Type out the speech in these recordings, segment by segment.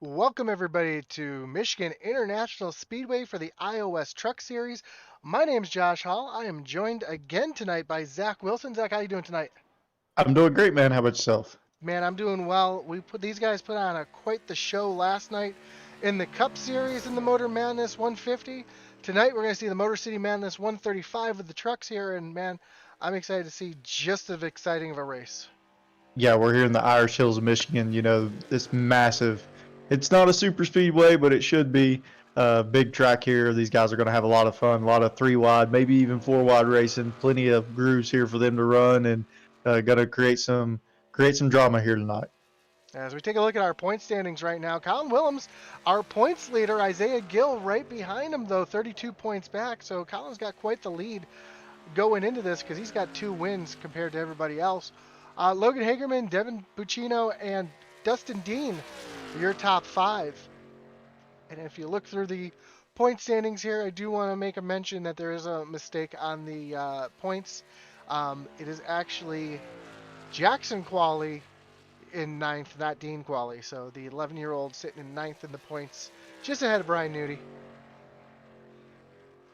Welcome, everybody, to Michigan International Speedway for the iOS Truck Series. My name's Josh Hall. I am joined again tonight by Zach Wilson. Zach, how you doing tonight? I'm doing great, man. How about yourself? Man, I'm doing well. These guys put on quite the show last night in the Cup Series in the Motor Madness 150. Tonight we're going to see the Motor City Madness 135 with the trucks here, and man, I'm excited to see just as exciting of a race. Yeah, we're here in the Irish Hills of Michigan. This massive. It's not a super speedway, but it should be a big track here. These guys are going to have a lot of fun, a lot of three wide, maybe even four wide racing. Plenty of grooves here for them to run, and going to create some drama here tonight. As we take a look at our point standings right now, Colin Willems, our points leader, Isaiah Gill right behind him, though, 32 points back. So Colin's got quite the lead going into this because he's got 2 wins compared to everybody else. Logan Hagerman, Devin Buccino, and Dustin Dean, your top five. And if you look through the point standings here, I do want to make a mention that there is a mistake on the points. It is actually Jackson Qualley in ninth, not Dean Qualley. So the 11-year-old sitting in ninth in the points, just ahead of Brian Nudie.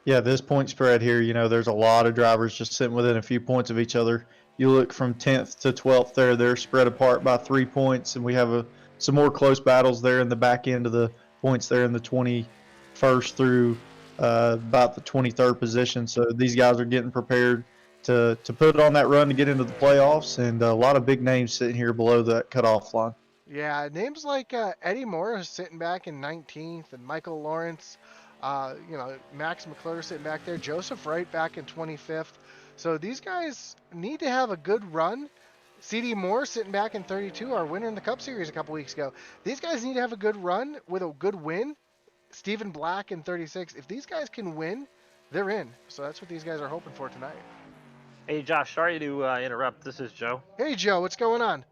Yeah, this point spread here, there's a lot of drivers just sitting within a few points of each other. You look from 10th to 12th there, they're spread apart by 3 points, and we have some more close battles there in the back end of the points there in the 21st through about the 23rd position. So these guys are getting prepared to put on that run to get into the playoffs, and a lot of big names sitting here below that cutoff line. Yeah, names like Eddie Morris sitting back in 19th, and Michael Lawrence, Max Mcclure sitting back there, Joseph Wright back in 25th. So these guys need to have a good run. CD Moore sitting back in 32, our winner in the Cup Series a couple weeks ago. These guys need to have a good run with a good win. Stephen Black in 36. If these guys can win, they're in. So that's what these guys are hoping for tonight. Hey Josh, sorry to interrupt. This is Joe. Hey Joe, what's going on?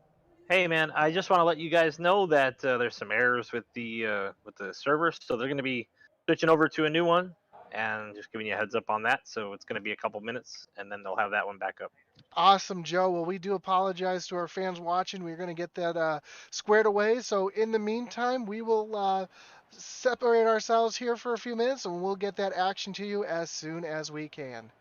Hey man, I just want to let you guys know that there's some errors with the servers, so they're going to be switching over to a new one, and just giving you a heads up on that. So it's going to be a couple minutes, and then they'll have that one back up. Awesome, Joe. Well, we do apologize to our fans watching. We're going to get that squared away. So, in the meantime, we will separate ourselves here for a few minutes and we'll get that action to you as soon as we can.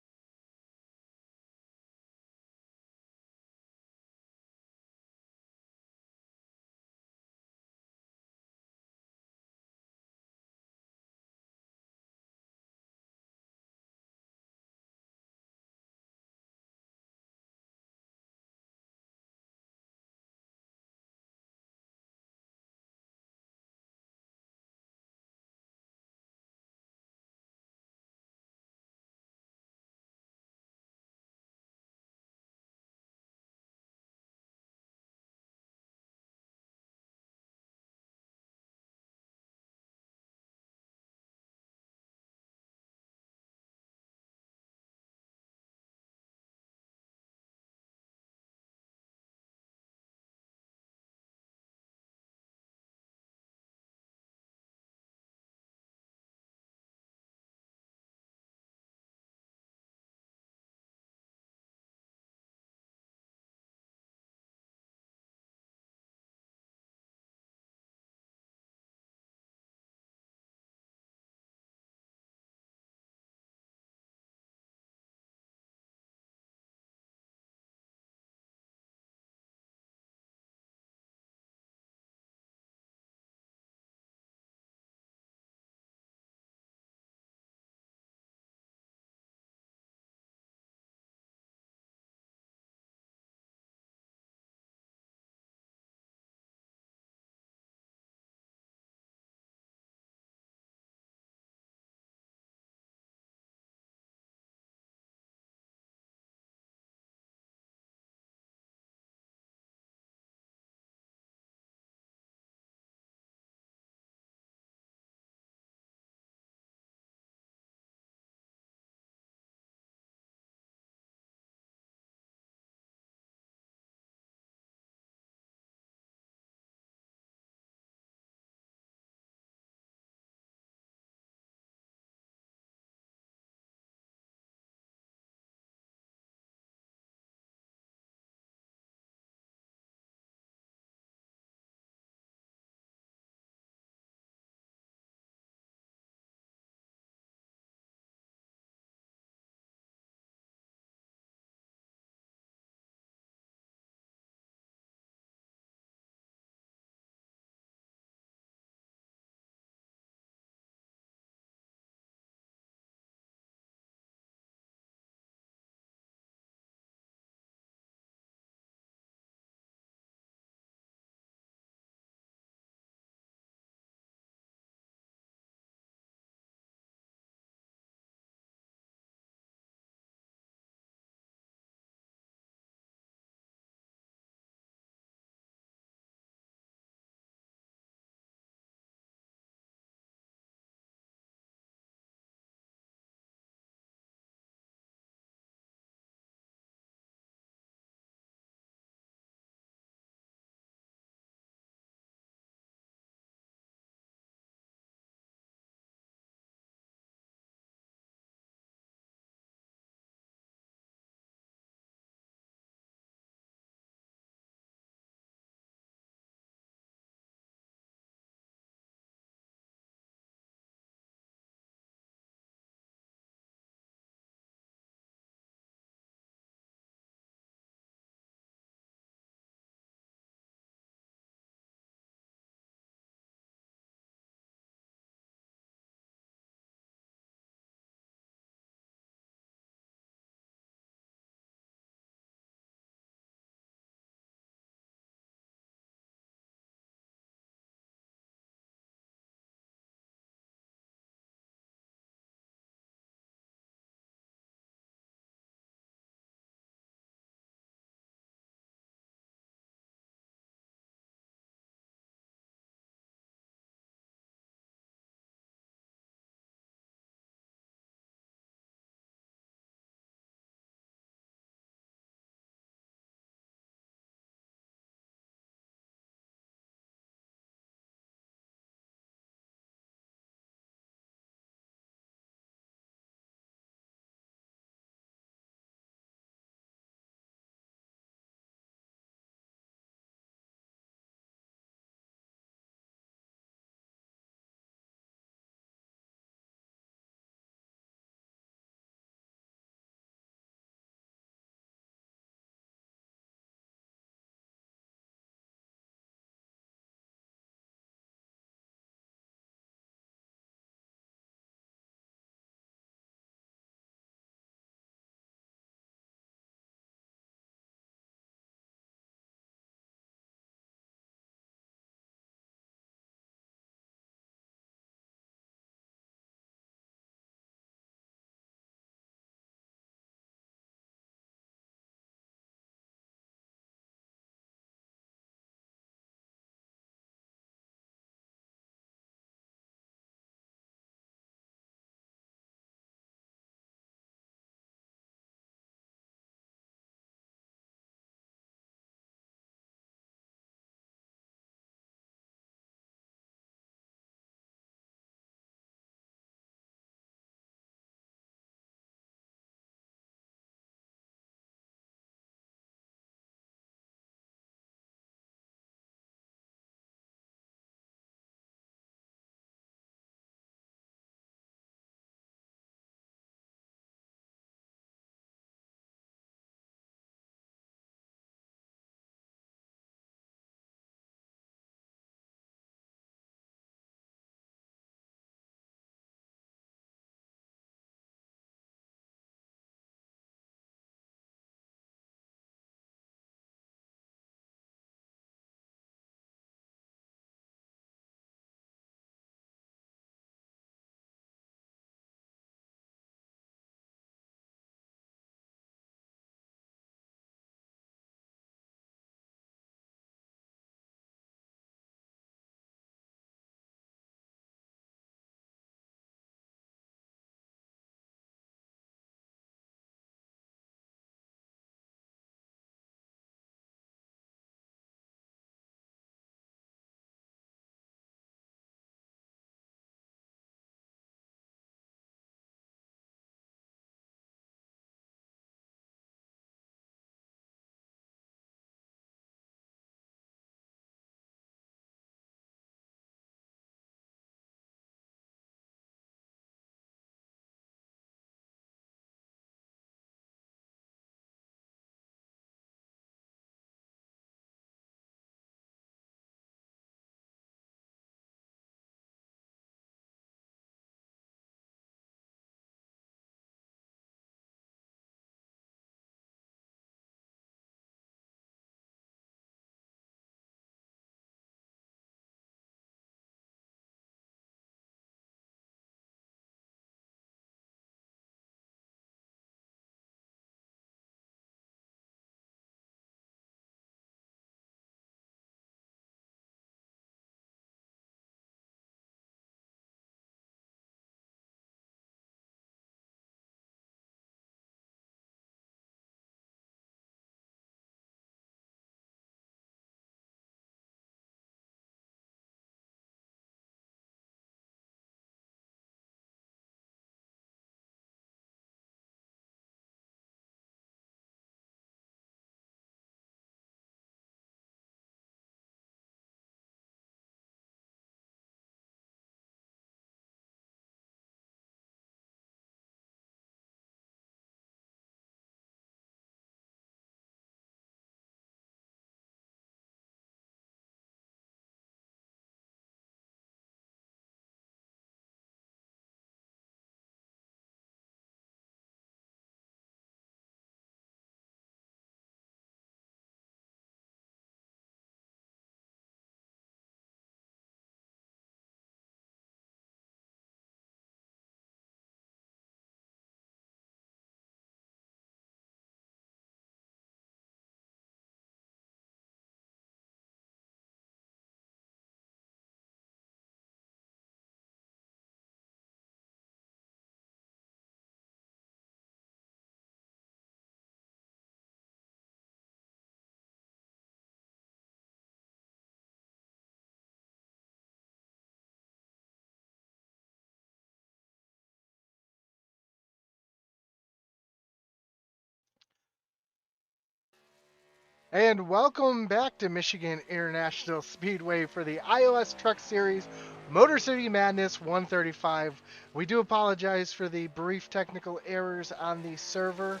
And welcome back to Michigan International Speedway for the iOS Truck Series Motor City Madness 135. We do apologize for the brief technical errors on the server.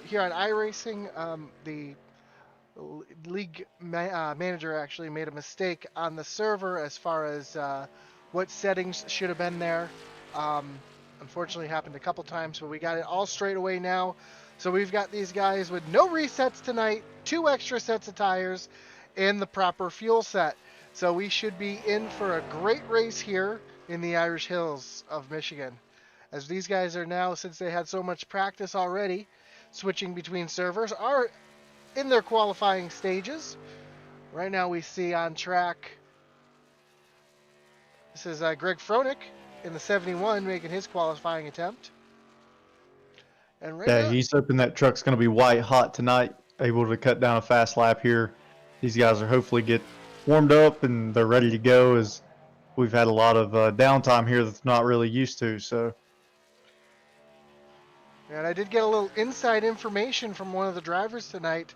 Here on iRacing, the league manager actually made a mistake on the server as far as what settings should have been there. Unfortunately, happened a couple times, but we got it all straight away now. So we've got these guys with no resets tonight, 2 extra sets of tires, and the proper fuel set. So we should be in for a great race here in the Irish Hills of Michigan. As these guys are now, since they had so much practice already, switching between servers, are in their qualifying stages. Right now we see on track, this is Greg Froelich in the 71 making his qualifying attempt. And right Yeah, now, he's hoping that truck's going to be white hot tonight, able to cut down a fast lap here. These guys are hopefully get warmed up and they're ready to go, as we've had a lot of downtime here that's not really used to. So, and I did get a little inside information from one of the drivers tonight.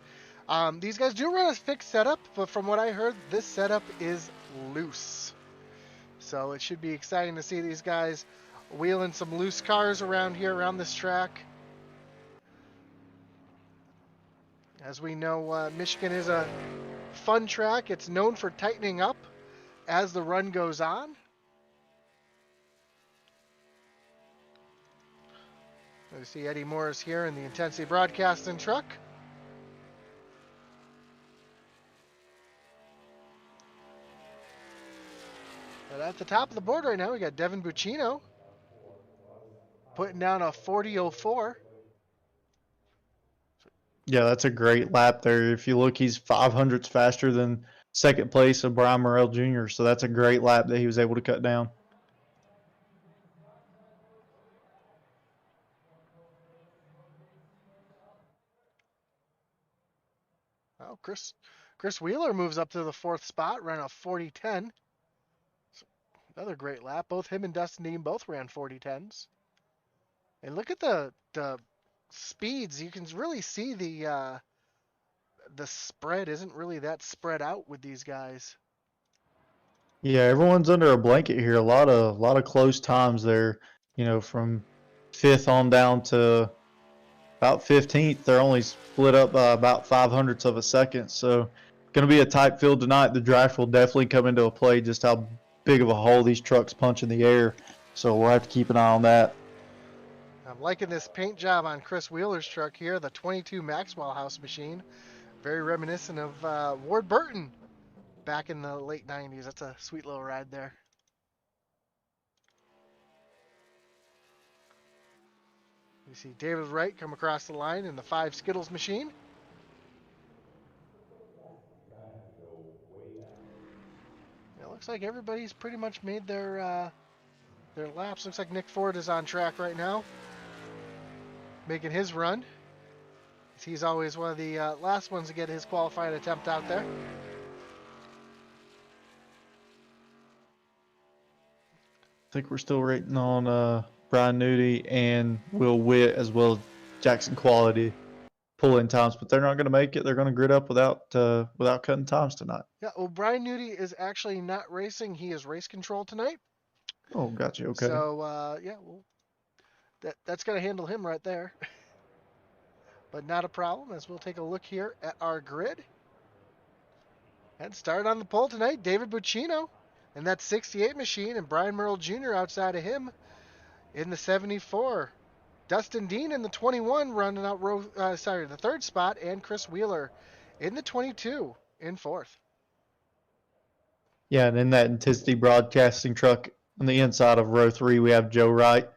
These guys do run a fixed setup, but from what I heard, this setup is loose. So it should be exciting to see these guys wheeling some loose cars around here, around this track. As we know, Michigan is a fun track. It's known for tightening up as the run goes on. We see Eddie Morris here in the Intensity Broadcasting truck. But at the top of the board right now, we got Devin Buccino putting down a 40.04. yeah, that's a great lap there. If you look, he's 500ths faster than second place of Brian Morrell Jr., so that's a great lap that he was able to cut down. Oh, Chris Wheeler moves up to the 4th spot, ran a 40.10. Another great lap. Both him and Dustin Dean both ran 40.10s. And look at the speeds. You can really see the spread isn't really that spread out with these guys. Yeah, everyone's under a blanket here. A lot of close times there. You know, from 5th on down to about 15th. They're only split up by about 500ths of a second. So, going to be a tight field tonight. The draft will definitely come into a play, just how big of a hole these trucks punch in the air. So we'll have to keep an eye on that. I'm liking this paint job on Chris Wheeler's truck here, the 22 Maxwell House machine. Very reminiscent of Ward Burton back in the late 90s. That's a sweet little ride there. You see David Wright come across the line in the 5 Skittles machine. It looks like everybody's pretty much made their laps. Looks like Nick Ford is on track right now, making his run. He's always one of the last ones to get his qualifying attempt out there. I think we're still rating on Brian Nudie and Will Witt, as well as Jackson Quality pull-in times, but they're not going to make it. They're going to grid up without cutting times tonight. Yeah, well, Brian Nudie is actually not racing. He is race control tonight. Oh, gotcha. Okay. So, yeah, well, that's going to handle him right there. But not a problem, as we'll take a look here at our grid. And start on the pole tonight, David Buccino in that 68 machine, and Brian Merle Jr. outside of him in the 74. Dustin Dean in the 21 running out the 3rd spot, and Chris Wheeler in the 22 in 4th. Yeah, and in that Intensity Broadcasting truck on the inside of row 3, we have Joe Wright,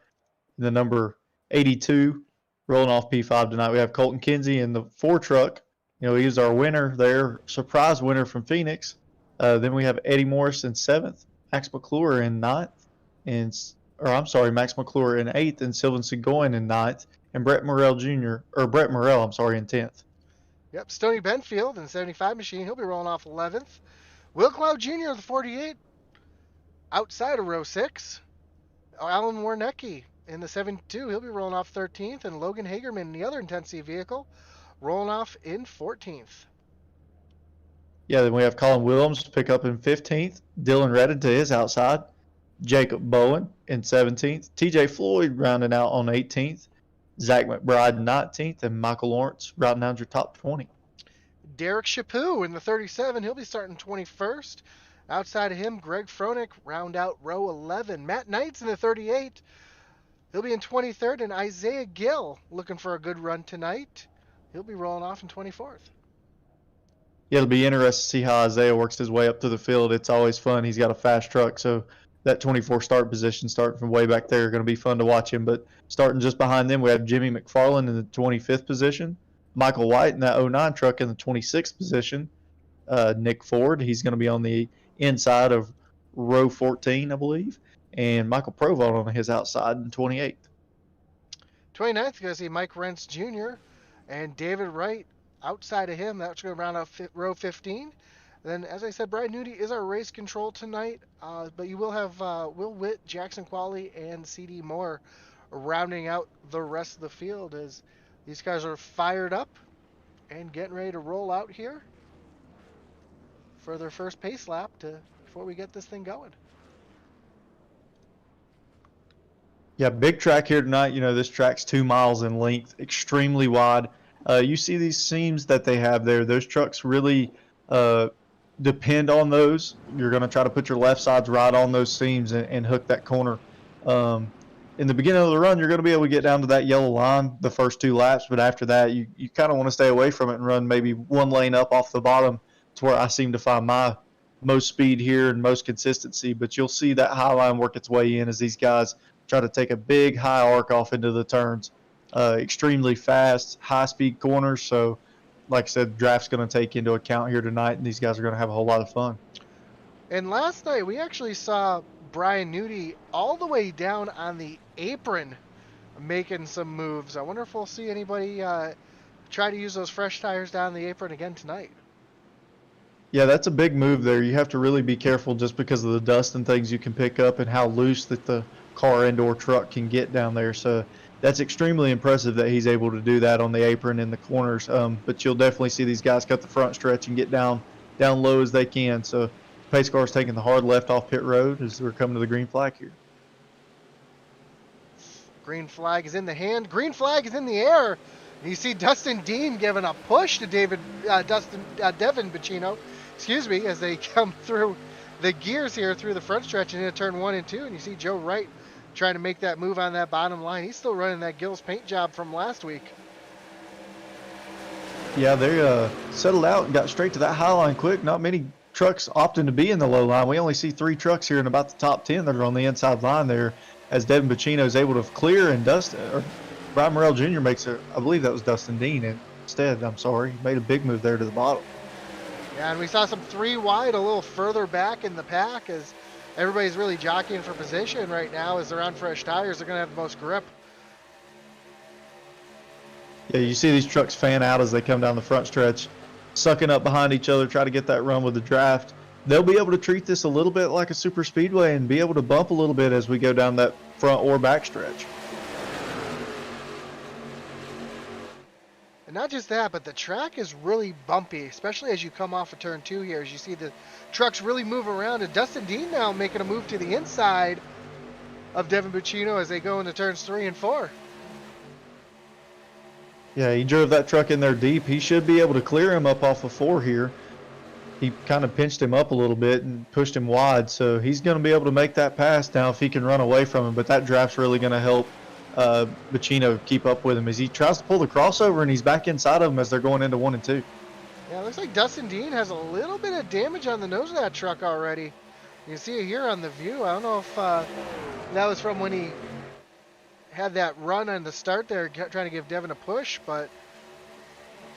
the number 82, rolling off P5 tonight. We have Colton Kinsey in the 4 truck. You know, he was our winner there, surprise winner from Phoenix. Then we have Eddie Morris in 7th, Max Mcclure in 9th, Max Mcclure in 8th, and Sylvan Segoin in 9th, and Brett Morrell, in 10th. Yep, Stoney Benfield in the 75 machine. He'll be rolling off 11th. Will Cloud Jr. in the 48 outside of row 6. Alan Warnecki in the 72. He'll be rolling off 13th. And Logan Hagerman in the other Intensity vehicle rolling off in 14th. Yeah, then we have Colin Williams pick up in 15th, Dylan Redden to his outside, Jacob Bowen in 17th, TJ Floyd rounding out on 18th, Zach McBride in 19th, and Michael Lawrence rounding out your top 20. Derek Chaput in the 37. He'll be starting 21st. Outside of him, Greg Froelich round out row 11. Matt Knight's in the 38. He'll be in 23rd. And Isaiah Gill looking for a good run tonight. He'll be rolling off in 24th. Yeah, it'll be interesting to see how Isaiah works his way up to the field. It's always fun. He's got a fast truck, so that 24 start position starting from way back there going to be fun to watch him. But starting just behind them, we have Jimmy McFarland in the 25th position, Michael White in that 09 truck in the 26th position, Nick Ford, he's going to be on the inside of row 14, I believe, and Michael Provost on his outside in 28th. 29th, you're going to see Mike Rentz Jr. and David Wright outside of him. That's going to round out row 15. Then, as I said, Brian Nudie is our race control tonight, but you will have Will Witt, Jackson Qualley, and C.D. Moore rounding out the rest of the field as these guys are fired up and getting ready to roll out here for their first pace lap before we get this thing going. Yeah, big track here tonight. You know, this track's 2 miles in length, extremely wide. You see these seams that they have there. Those trucks really depend on those. You're going to try to put your left sides right on those seams and hook that corner. In the beginning of the run, you're going to be able to get down to that yellow line the first 2 laps, but after that, you kind of want to stay away from it and run maybe one lane up off the bottom to where I seem to find my most speed here and most consistency. But you'll see that high line work its way in as these guys try to take a big high arc off into the turns. Extremely fast, high-speed corners, so like I said, draft's going to take into account here tonight, and these guys are going to have a whole lot of fun. And last night, we actually saw Brian Nudie all the way down on the apron making some moves. I wonder if we'll see anybody try to use those fresh tires down the apron again tonight. Yeah, that's a big move there. You have to really be careful just because of the dust and things you can pick up and how loose that the car and/or truck can get down there. So that's extremely impressive that he's able to do that on the apron in the corners. But you'll definitely see these guys cut the front stretch and get down low as they can. So pace car's taking the hard left off pit road as we're coming to the green flag here. Green flag is in the hand. Green flag is in the air. You see Dustin Dean giving a push to Devin Bacino, as they come through the gears here through the front stretch into turn 1 and 2. And you see Joe Wright trying to make that move on that bottom line. He's still running that Gill's paint job from last week. Yeah, they settled out and got straight to that high line quick. Not many trucks opting to be in the low line. We only see 3 trucks here in about the top 10 that are on the inside line there as Devin Bacino is able to clear, and Brian Morrell Jr. makes it. I believe that was Dustin Dean instead. I'm sorry. He made a big move there to the bottom. Yeah, and we saw some 3 wide a little further back in the pack as everybody's really jockeying for position right now as they're on fresh tires. They're going to have the most grip. Yeah, you see these trucks fan out as they come down the front stretch, sucking up behind each other, try to get that run with the draft. They'll be able to treat this a little bit like a super speedway and be able to bump a little bit as we go down that front or back stretch. And not just that, but the track is really bumpy, especially as you come off of turn 2 here, as you see the trucks really move around. And Dustin Dean now making a move to the inside of Devin Bacino as they go into turns 3 and 4. Yeah, he drove that truck in there deep. He should be able to clear him up off of 4 here. He kind of pinched him up a little bit and pushed him wide, so he's going to be able to make that pass now if he can run away from him. But that draft's really going to help Bacino keep up with him as he tries to pull the crossover, and he's back inside of him as they're going into 1 and 2. Yeah, it looks like Dustin Dean has a little bit of damage on the nose of that truck already. You can see it here on the view. I don't know if that was from when he had that run on the start there, trying to give Devin a push, but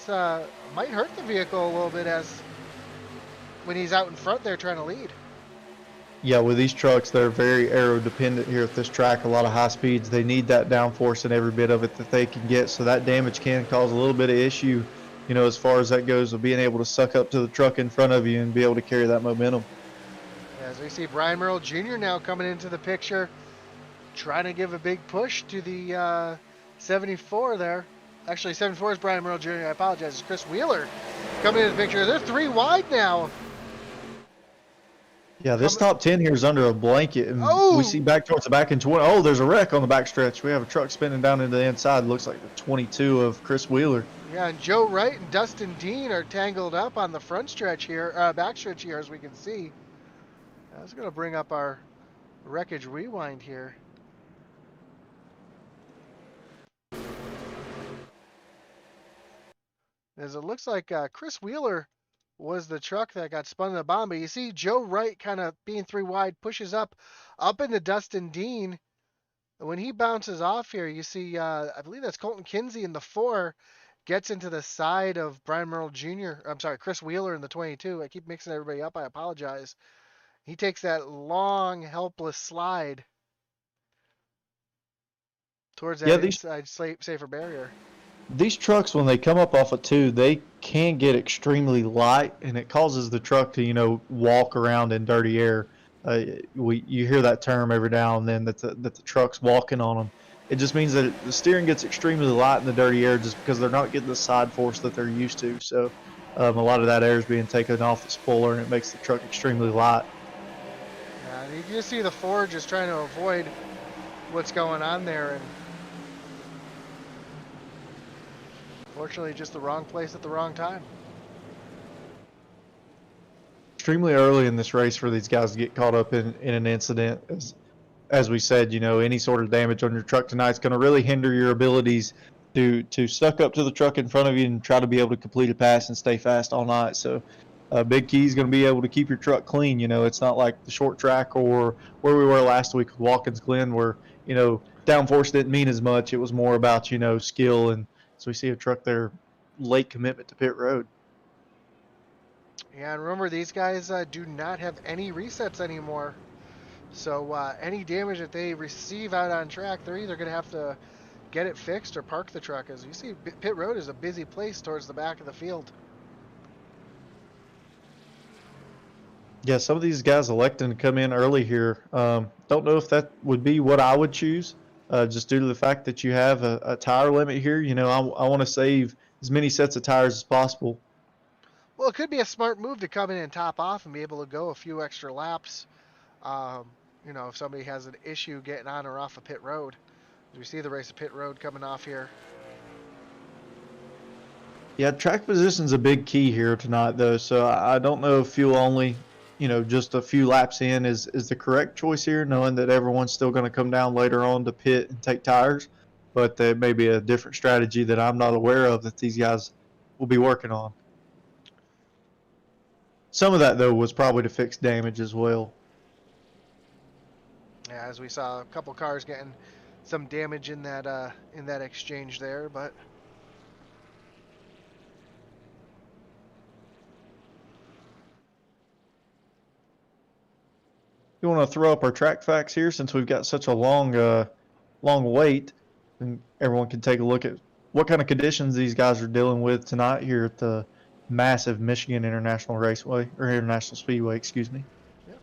it might hurt the vehicle a little bit as when he's out in front there trying to lead. Yeah, with these trucks, they're very aero dependent here at this track. A lot of high speeds. They need that downforce and every bit of it that they can get. So that damage can cause a little bit of issue, you know, as far as that goes, of being able to suck up to the truck in front of you and be able to carry that momentum. As we see Brian Merrill Jr. now coming into the picture, trying to give a big push to the 74 there. Actually, 74 is Brian Merrill Jr. I apologize. It's Chris Wheeler coming into the picture. They're 3 wide now. Yeah, this top 10 here is under a blanket, and we see Oh! back towards the back in 20. Oh, there's a wreck on the back stretch. We have a truck spinning down into the inside. Looks like the 22 of Chris Wheeler. Yeah, and Joe Wright and Dustin Dean are tangled up on the front stretch here, back stretch here, as we can see. I was going to bring up our wreckage rewind here. As it looks like Chris Wheeler was the truck that got spun in the bomb, but you see Joe Wright kind of being 3 wide, pushes up into Dustin Dean. When he bounces off here, you see, I believe that's Colton Kinsey in the 4, gets into the side of Brian Merle Jr. I'm sorry, Chris Wheeler in the 22. I keep mixing everybody up. I apologize. He takes that long, helpless slide towards that Yeah, inside safer barrier. these trucks, when they come up off of 2, they can get extremely light, and it causes the truck to, walk around in dirty air. You hear that term every now and then that the truck's walking on them. It just means that the steering gets extremely light in the dirty air just because they're not getting the side force that they're used to. So a lot of that air is being taken off the spoiler, and it makes the truck extremely light. You can just see the Ford just trying to avoid what's going on there, and fortunately just the wrong place at the wrong time. Extremely early in this race for these guys to get caught up in an incident. As we said, any sort of damage on your truck tonight is going to really hinder your abilities to suck up to the truck in front of you and try to be able to complete a pass and stay fast all night. So big key is going to be able to keep your truck clean. It's not like the short track or where we were last week with Watkins Glen where, downforce didn't mean as much. It was more about, skill. And so we see a truck there, late commitment to pit road. Yeah, and remember, these guys do not have any resets anymore. So any damage that they receive out on track, they're either going to have to get it fixed or park the truck. As you see, pit road is a busy place towards the back of the field. Yeah, some of these guys electing to come in early here. Don't know if that would be what I would choose, just due to the fact that you have a tire limit here. I want to save as many sets of tires as possible. Well, it could be a smart move to come in and top off and be able to go a few extra laps. If somebody has an issue getting on or off of pit road. As we see the race of pit road coming off here. Yeah, track position's a big key here tonight, though. So I don't know if fuel only, just a few laps in is the correct choice here, knowing that everyone's still going to come down later on to pit and take tires. But there may be a different strategy that I'm not aware of that these guys will be working on. Some of that, though, was probably to fix damage as well. Yeah, as we saw a couple cars getting some damage in that exchange there, but You want to throw up our track facts here since we've got such a long wait, and everyone can take a look at what kind of conditions these guys are dealing with tonight here at the massive Michigan International Raceway, or International Speedway, excuse me. yep.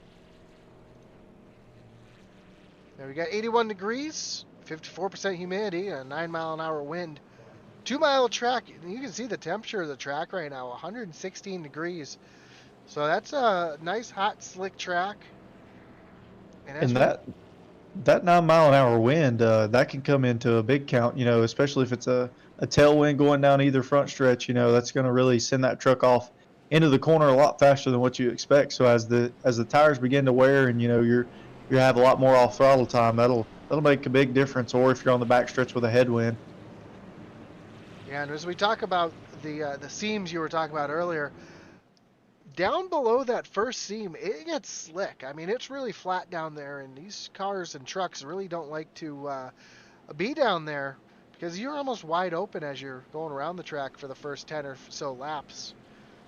Now we got 81 degrees, 54% humidity, and a 9-mile-an-hour wind. 2-mile track. You can see the temperature of the track right now, 116 degrees. So that's a nice, hot, slick track. And that 9-mile-an-hour wind, that can come into a big count, especially if it's a tailwind going down either front stretch. That's going to really send that truck off into the corner a lot faster than what you expect. So as the tires begin to wear and you have a lot more off throttle time, that'll make a big difference. Or if you're on the back stretch with a headwind. Yeah, and as we talk about the seams you were talking about earlier, down below that first seam, it gets slick. I mean, it's really flat down there, and these cars and trucks really don't like to be down there because you're almost wide open as you're going around the track for the first 10 or so laps.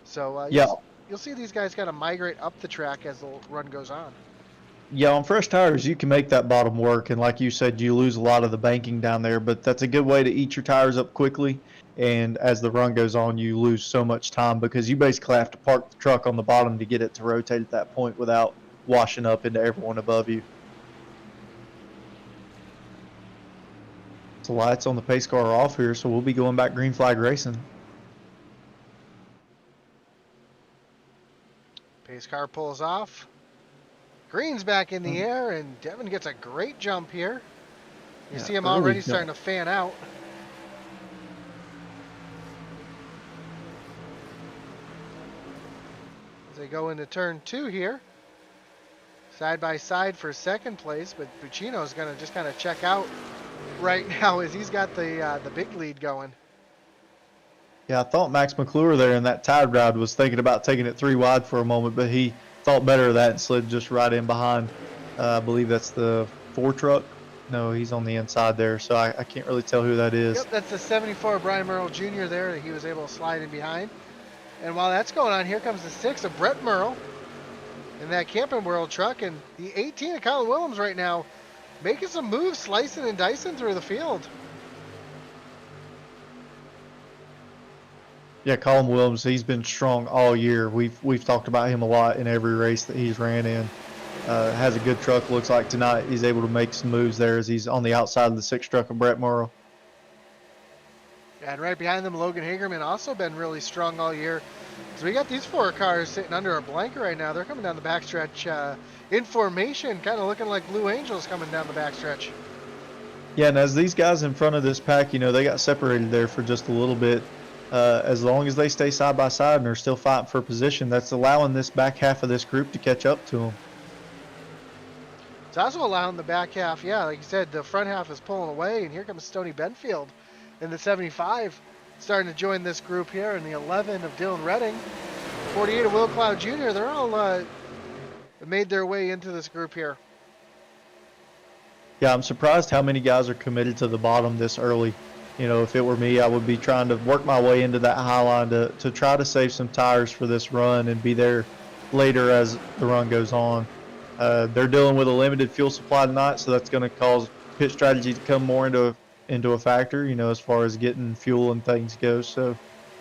So Yeah. you'll see these guys kind of migrate up the track as the run goes on. Yeah, on fresh tires, you can make that bottom work. And like you said, you lose a lot of the banking down there, but that's a good way to eat your tires up quickly. And as the run goes on, you lose so much time because you basically have to park the truck on the bottom to get it to rotate at that point without washing up into everyone above you. The lights on the pace car are off here, so we'll be going back green flag racing. Next car pulls off. Green's back in the Mm. air, and Devin gets a great jump here. You Yeah, see him early already jump. starting to fan out. As they go into turn 2 here. Side by side for second place, but Buccino's going to just kind of check out right now as he's got the big lead going. Yeah, I thought Max Mcclure there in that tide ride was thinking about taking it 3 wide for a moment, but he thought better of that and slid just right in behind. I believe that's the 4 truck. No, he's on the inside there, so I can't really tell who that is. Yep, that's the 74 Brian Merle Jr. there that he was able to slide in behind. And while that's going on, here comes the 6 of Brett Merle in that Camping World truck, and the 18 of Colin Willems right now making some moves, slicing and dicing through the field. Yeah, Colin Williams, he's been strong all year. We've talked about him a lot in every race that he's ran in. Has a good truck. Looks like tonight he's able to make some moves there as he's on the outside of the 6 truck of Brett Morrow. And right behind them, Logan Hagerman also been really strong all year. So we got these 4 cars sitting under a blanket right now. They're coming down the backstretch in formation, kind of looking like Blue Angels coming down the backstretch. Yeah, and as these guys in front of this pack, they got separated there for just a little bit. As long as they stay side by side and are still fighting for position, that's allowing this back half of this group to catch up to them. It's also allowing the back half, yeah, like you said, the front half is pulling away, and here comes Stoney Benfield in the 75, starting to join this group here, and the 11 of Dylan Redding, 48 of Will Cloud Jr., they're all made their way into this group here. Yeah, I'm surprised how many guys are committed to the bottom this early. If it were me, I would be trying to work my way into that high line to try to save some tires for this run and be there later as the run goes on. They're dealing with a limited fuel supply tonight, so that's going to cause pit strategy to come more into a factor, as far as getting fuel and things go. So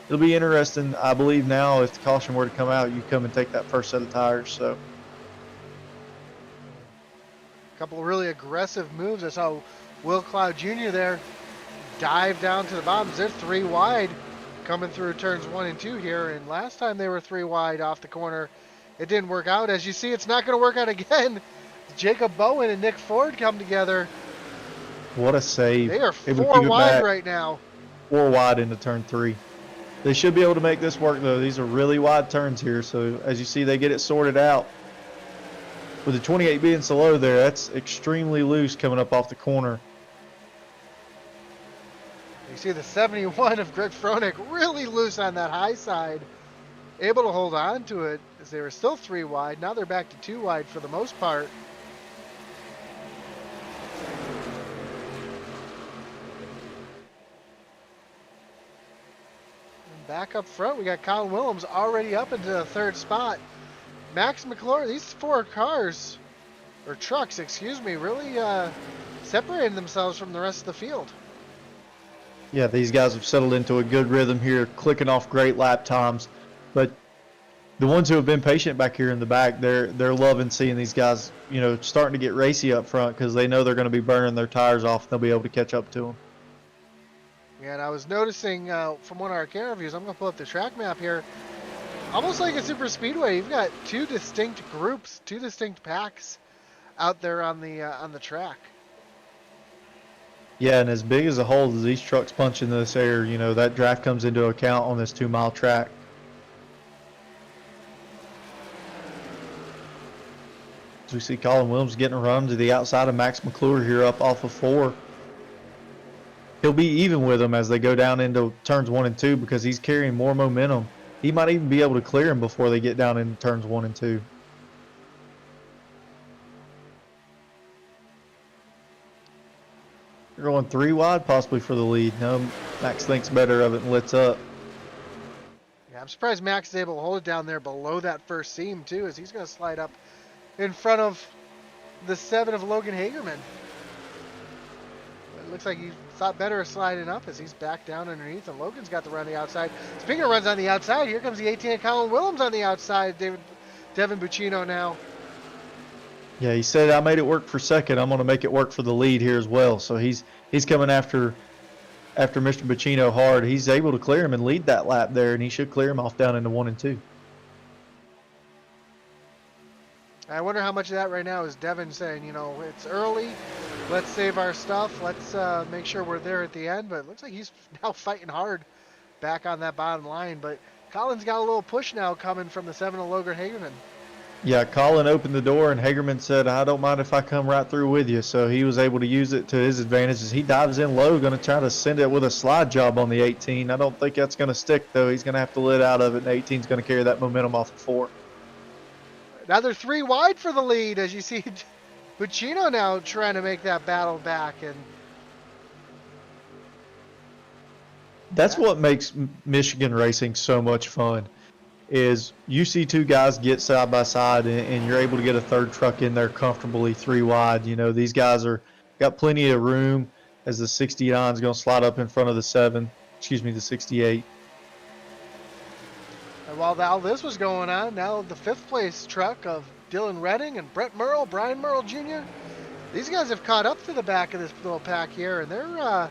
it'll be interesting. I believe now if the caution were to come out, you come and take that first set of tires. So A couple of really aggressive moves. I saw Will Cloud Jr. there dive down to the bottoms. They're 3 wide coming through turns 1 and 2 here, and last time they were 3 wide off the corner, it didn't work out. As you see, it's not going to work out again. Jacob Bowen and Nick Ford come together. what a save. They are Able to 4 keep it wide back. right now. 4 wide into turn 3. They should be able to make this work, though. These are really wide turns here, so as you see, they get it sorted out. With the 28 being so low there, that's extremely loose coming up off the corner. You see the 71 of Greg Froelich really loose on that high side. Able to hold on to it as they were still 3 wide. Now they're back to 2 wide for the most part. And back up front, we got Colin Willems already up into the 3rd spot. Max Mcclure, these 4 cars, or trucks, excuse me, really separating themselves from the rest of the field. Yeah, these guys have settled into a good rhythm here, clicking off great lap times. But the ones who have been patient back here in the back, they're loving seeing these guys, starting to get racy up front because they know they're going to be burning their tires off and they'll be able to catch up to them. Yeah, and I was noticing from one of our camera views, I'm going to pull up the track map here, almost like a super speedway. You've got 2 distinct groups, 2 distinct packs out there on the track. Yeah, and as big as a hole as these trucks punch into this air, that draft comes into account on this 2-mile track. As we see Colin Williams getting a run to the outside of Max Mcclure here up off of 4. He'll be even with them as they go down into turns 1 and 2 because he's carrying more momentum. He might even be able to clear him before they get down into turns 1 and 2. They're going 3 wide possibly for the lead. No, Max thinks better of it and lets up. Yeah, I'm surprised Max is able to hold it down there below that first seam too, as he's going to slide up in front of the 7 of Logan Hagerman. It looks like he thought better of sliding up as he's back down underneath, and Logan's got the run on the outside. Speaking of runs on the outside, here comes the 18 of Colin Willems on the outside. Devin Buccino now. Yeah, he said, I made it work for second. I'm going to make it work for the lead here as well. So he's coming after Mr. Buccino hard. He's able to clear him and lead that lap there, and he should clear him off down into 1 and 2. I wonder how much of that right now is Devin saying, you know, it's early, let's save our stuff, let's make sure we're there at the end. But it looks like he's now fighting hard back on that bottom line. But Colin's got a little push now coming from the 7 of Logan Hagerman. Yeah, Colin opened the door, and Hagerman said, I don't mind if I come right through with you. So he was able to use it to his advantage as he dives in low, going to try to send it with a slide job on the 18. I don't think that's going to stick, though. He's going to have to let out of it, and 18's going to carry that momentum off of 4. Another 3 wide for the lead as you see Buccino now trying to make that battle back. And That's what makes Michigan racing so much fun. Is you see two guys get side by side, and you're able to get a third truck in there comfortably 3 wide. You know, these guys are got plenty of room as the 69 is going to slide up in front of the 7. Excuse me, the 68. And while all this was going on, now the 5th place truck of Dylan Redding and Brett Merle, Brian Merle Jr., these guys have caught up to the back of this little pack here, and they're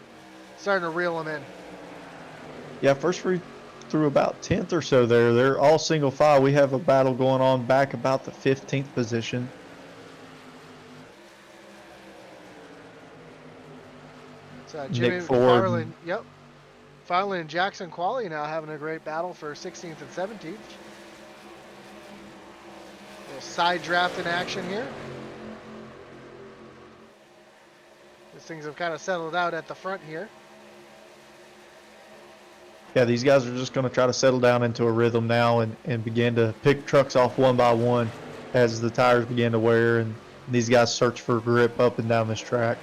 starting to reel them in. Yeah, first through about 10th or so there. They're all single file. We have a battle going on back about the 15th position. So Jimmy Nick Ford. Farland, yep. Farland and Jackson Qualley now having a great battle for 16th and 17th. Little side draft in action here. These things have kind of settled out at the front here. Yeah, these guys are just going to try to settle down into a rhythm now and begin to pick trucks off one by one as the tires begin to wear, and these guys search for grip up and down this track.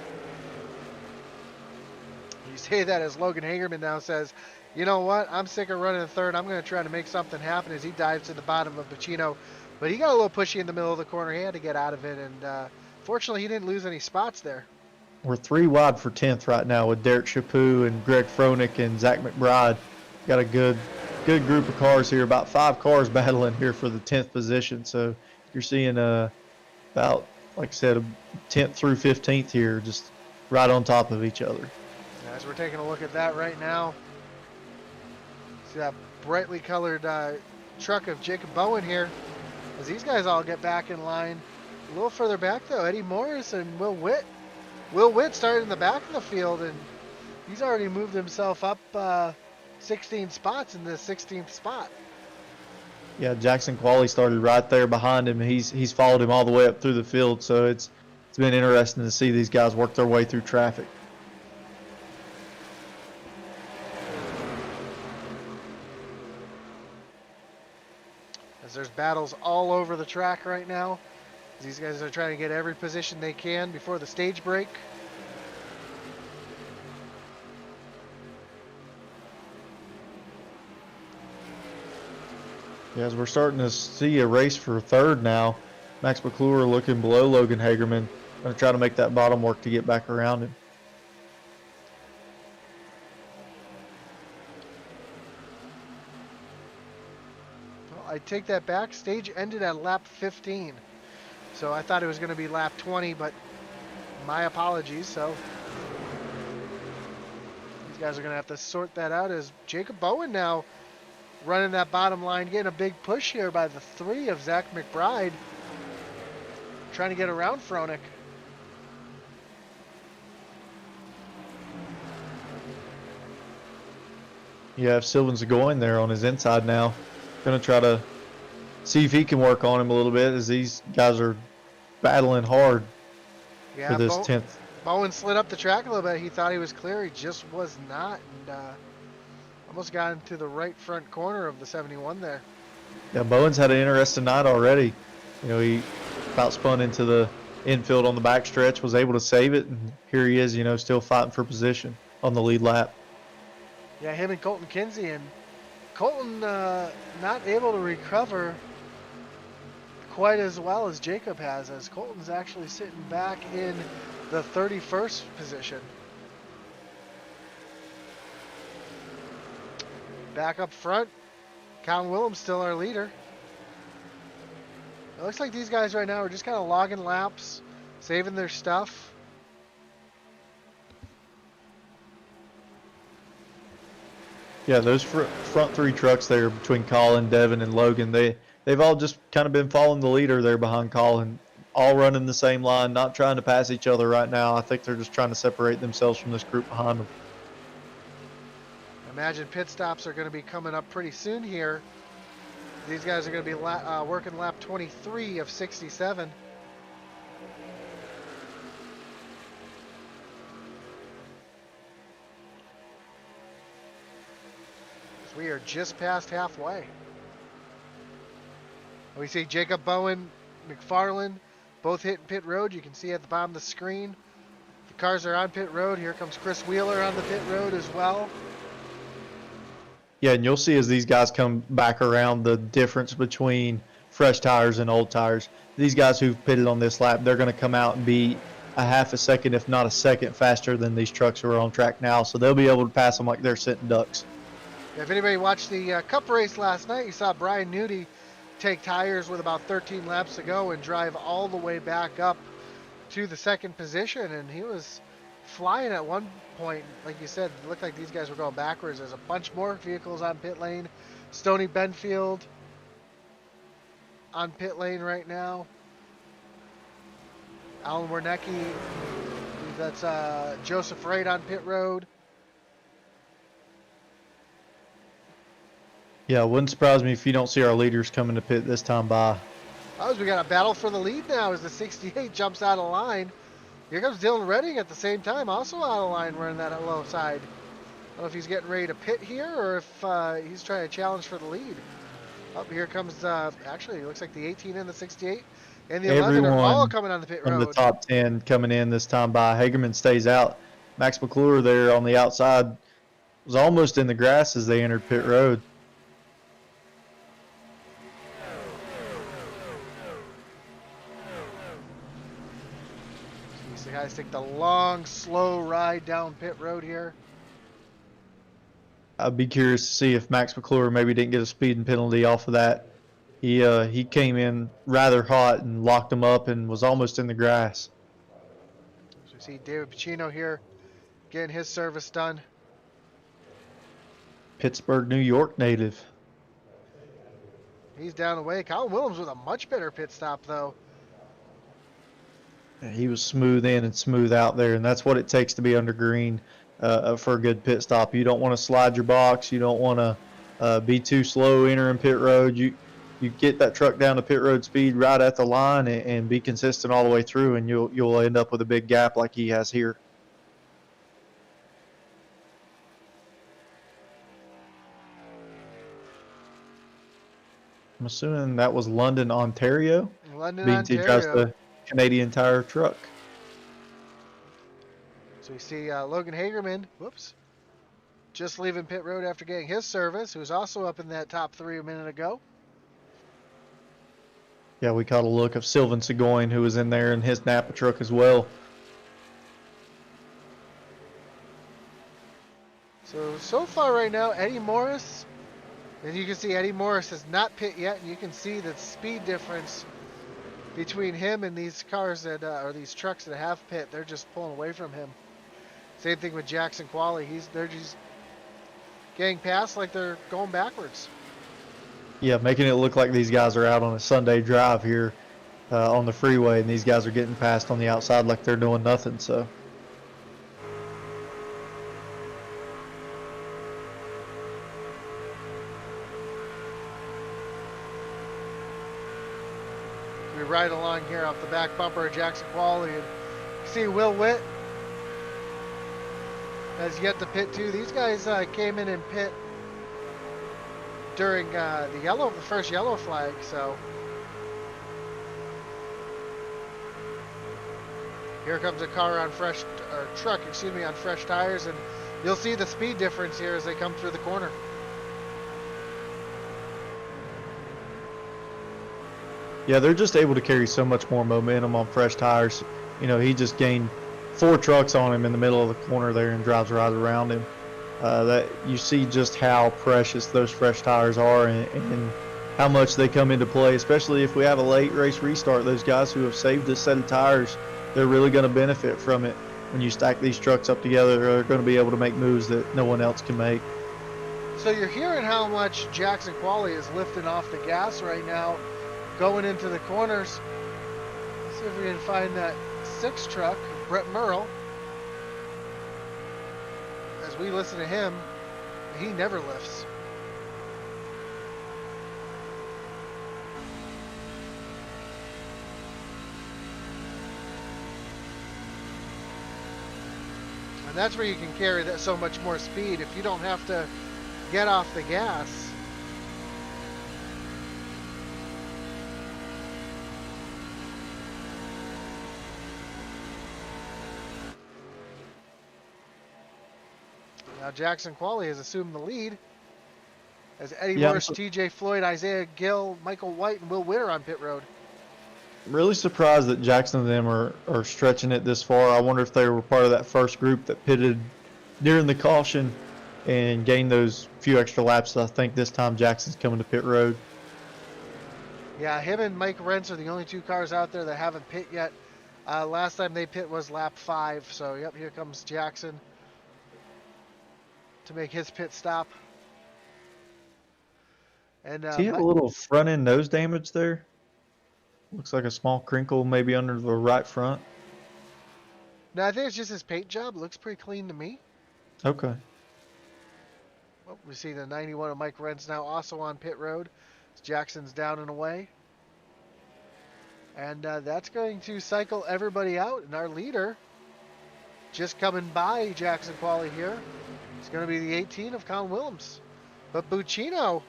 You say that as Logan Hagerman now says, you know what, I'm sick of running third. I'm going to try to make something happen as he dives to the bottom of Buccino. But he got a little pushy in the middle of the corner. He had to get out of it, and fortunately he didn't lose any spots there. We're 3 wide for 10th right now with Derek Chaput and Greg Froelich and Zach McBride. Got a good group of cars here, about 5 cars battling here for the 10th position. So you're seeing about, like I said, 10th through 15th here, just right on top of each other. As we're taking a look at that right now, see that brightly colored truck of Jacob Bowen here, as these guys all get back in line. A little further back though, Eddie Morris and Will Witt. Will Witt started in the back of the field, and he's already moved himself up 16 spots in the 16th spot. Yeah, Jackson Qualley started right there behind him. He's followed him all the way up through the field, so it's been interesting to see these guys work their way through traffic. As there's battles all over the track right now. These guys are trying to get every position they can before the stage break. Yeah, as we're starting to see a race for third now, Max Mcclure looking below Logan Hagerman. Going to try to make that bottom work to get back around him. Well, I take that back. Stage ended at lap 15. So I thought it was going to be lap 20, but my apologies. So these guys are going to have to sort that out as Jacob Bowen now running that bottom line, getting a big push here by the 3 of Zach McBride, trying to get around Froelich. Yeah, if Sylvan's going there on his inside now, going to try to see if he can work on him a little bit as these guys are battling hard for this 10th. Bowen slid up the track a little bit. He thought he was clear. He just was not, and almost got into the right front corner of the 71 there. Yeah, Bowen's had an interesting night already. You know, he about spun into the infield on the backstretch, was able to save it, and here he is, you know, still fighting for position on the lead lap. Yeah, him and Colton Kinsey, and Colton not able to recover quite as well as Jacob has, as Colton's actually sitting back in the 31st position. Back up front, Colin Willems still our leader. It looks like these guys right now are just kind of logging laps, saving their stuff. Yeah, those front 3 trucks there between Colin, Devin, and Logan, they they've all just kind of been following the leader there behind Colin, all running the same line, not trying to pass each other right now. I think they're just trying to separate themselves from this group behind them. I imagine pit stops are going to be coming up pretty soon here. These guys are going to be working lap 23 of 67. We are just past halfway. We see Jacob Bowen, McFarland, both hitting pit road. You can see at the bottom of the screen. The cars are on pit road. Here comes Chris Wheeler on the pit road as well. Yeah, and you'll see as these guys come back around the difference between fresh tires and old tires. These guys who've pitted on this lap, they're going to come out and be a half a second, if not a second, faster than these trucks who are on track now. So they'll be able to pass them like they're sitting ducks. If anybody watched the Cup race last night, you saw Brian Nudie take tires with about 13 laps to go and drive all the way back up to the second position, and he was flying at one point. Like you said, it looked like these guys were going backwards. There's a bunch more vehicles on pit lane. Stoney Benfield on pit lane right now. Alan Wernicke, that's Joseph Wright on pit road. Yeah, it wouldn't surprise me if you don't see our leaders coming to pit this time by. Oh, we got a battle for the lead now as the 68 jumps out of line. Here comes Dylan Redding at the same time, also out of line running that low side. I don't know if he's getting ready to pit here or if he's trying to challenge for the lead. Up here comes, actually, it looks like the 18 and the 68 and the 11 are all coming on the pit road. From the top 10 coming in this time by. Hagerman stays out. Max Mcclure there on the outside was almost in the grass as they entered pit road. The guys take the long, slow ride down pit road here. I'd be curious to see if Max Mcclure maybe didn't get a speeding penalty off of that. He came in rather hot and locked him up and was almost in the grass. So we see David Pacino here getting his service done. Pittsburgh, New York native. He's down the way. Colin Willems with a much better pit stop though. He was smooth in and smooth out there, and that's what it takes to be under green for a good pit stop. You don't want to slide your box. You don't want to be too slow entering pit road. You get that truck down to pit road speed right at the line and be consistent all the way through, and you'll end up with a big gap like he has here. I'm assuming that was London, Ontario. London, BT Ontario. drives the Canadian Tire truck. So you see Logan Hagerman, whoops, just leaving pit road after getting his service, who's also up in that top 3 a minute ago. Yeah, we caught a look of Sylvan Seguin, who was in there in his Napa truck as well. So far right now, Eddie Morris, and you can see Eddie Morris has not pit yet, and you can see the speed difference between him and these cars that, or these trucks that have pit. They're just pulling away from him. Same thing with Jackson Qualley. They're just getting past like they're going backwards. Yeah, making it look like these guys are out on a Sunday drive here on the freeway, and these guys are getting past on the outside like they're doing nothing. So. We ride along here off the back bumper of Jackson Qualley, and you see Will Witt has yet to pit too. These guys came in and pit during the first yellow flag. So here comes a car on truck on fresh tires, and you'll see the speed difference here as they come through the corner. Yeah, they're just able to carry so much more momentum on fresh tires. You know, he just gained 4 trucks on him in the middle of the corner there and drives right around him. That you see just how precious those fresh tires are and how much they come into play, especially if we have a late race restart. Those guys who have saved this set of tires, they're really going to benefit from it. When you stack these trucks up together, they're going to be able to make moves that no one else can make. So you're hearing how much Jackson Qualley is lifting off the gas right now, going into the corners. Let's see if we can find that 6 truck, Brett Merle. As we listen to him, he never lifts. And that's where you can carry that so much more speed if you don't have to get off the gas. Now Jackson Qualley has assumed the lead as Eddie Morris, TJ Floyd, Isaiah Gill, Michael White, and Will Witter on pit road. I'm really surprised that Jackson and them are stretching it this far. I wonder if they were part of that first group that pitted during the caution and gained those few extra laps. I think this time Jackson's coming to pit road. Yeah, him and Mike Rentz are the only 2 cars out there that haven't pit yet. Last time they pit was lap 5. So, yep, here comes Jackson to make his pit stop. And he had a little front end nose damage there. Looks like a small crinkle maybe under the right front. No, I think it's just his paint job. Looks pretty clean to me. Okay. Well, we see the 91 of Mike Rentz now also on pit road. Jackson's down and away. And that's going to cycle everybody out. And our leader, just coming by Jackson Qualley here, is going to be the 18 of Colin Willems. But Buccino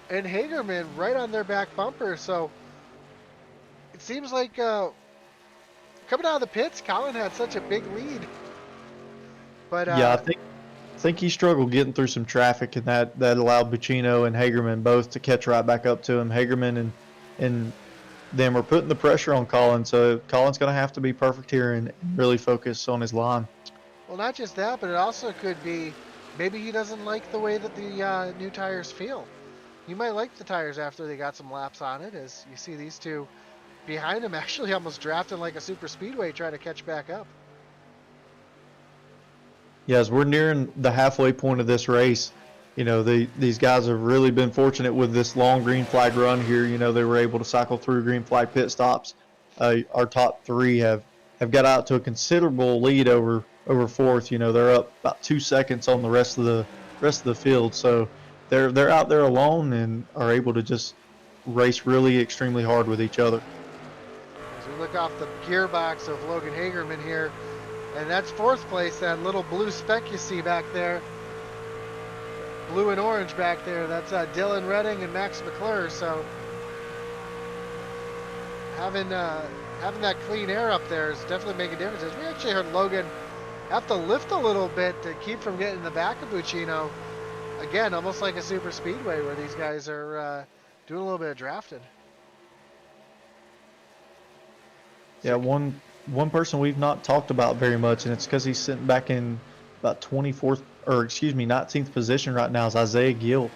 and Hagerman right on their back bumper. So it seems like coming out of the pits, Colin had such a big lead. But yeah, I think he struggled getting through some traffic, and that allowed Buccino and Hagerman both to catch right back up to him. Hagerman and them are putting the pressure on Colin, so Colin's going to have to be perfect here and really focus on his line. Well, not just that, but it also could be maybe he doesn't like the way that the new tires feel. You might like the tires after they got some laps on it, as you see these two behind him actually almost drafting like a super speedway trying to catch back up. Yeah, as we're nearing the halfway point of this race, you know, these guys have really been fortunate with this long green flag run here. You know, they were able to cycle through green flag pit stops. Our top 3 have got out to a considerable lead over 4th. You know, they're up about 2 seconds on the rest of the field. So they're out there alone and are able to just race really extremely hard with each other. As we look off the gearbox of Logan Hagerman here, and that's 4th place, that little blue speck you see back there. Blue and orange back there. That's Dylan Redding and Max Mcclure. So having that clean air up there is definitely making differences. We actually heard Logan have to lift a little bit to keep from getting in the back of Buccino. Again, almost like a super speedway where these guys are doing a little bit of drafting. Yeah, one person we've not talked about very much, and it's because he's sitting back in about 19th position right now, is Isaiah Gill.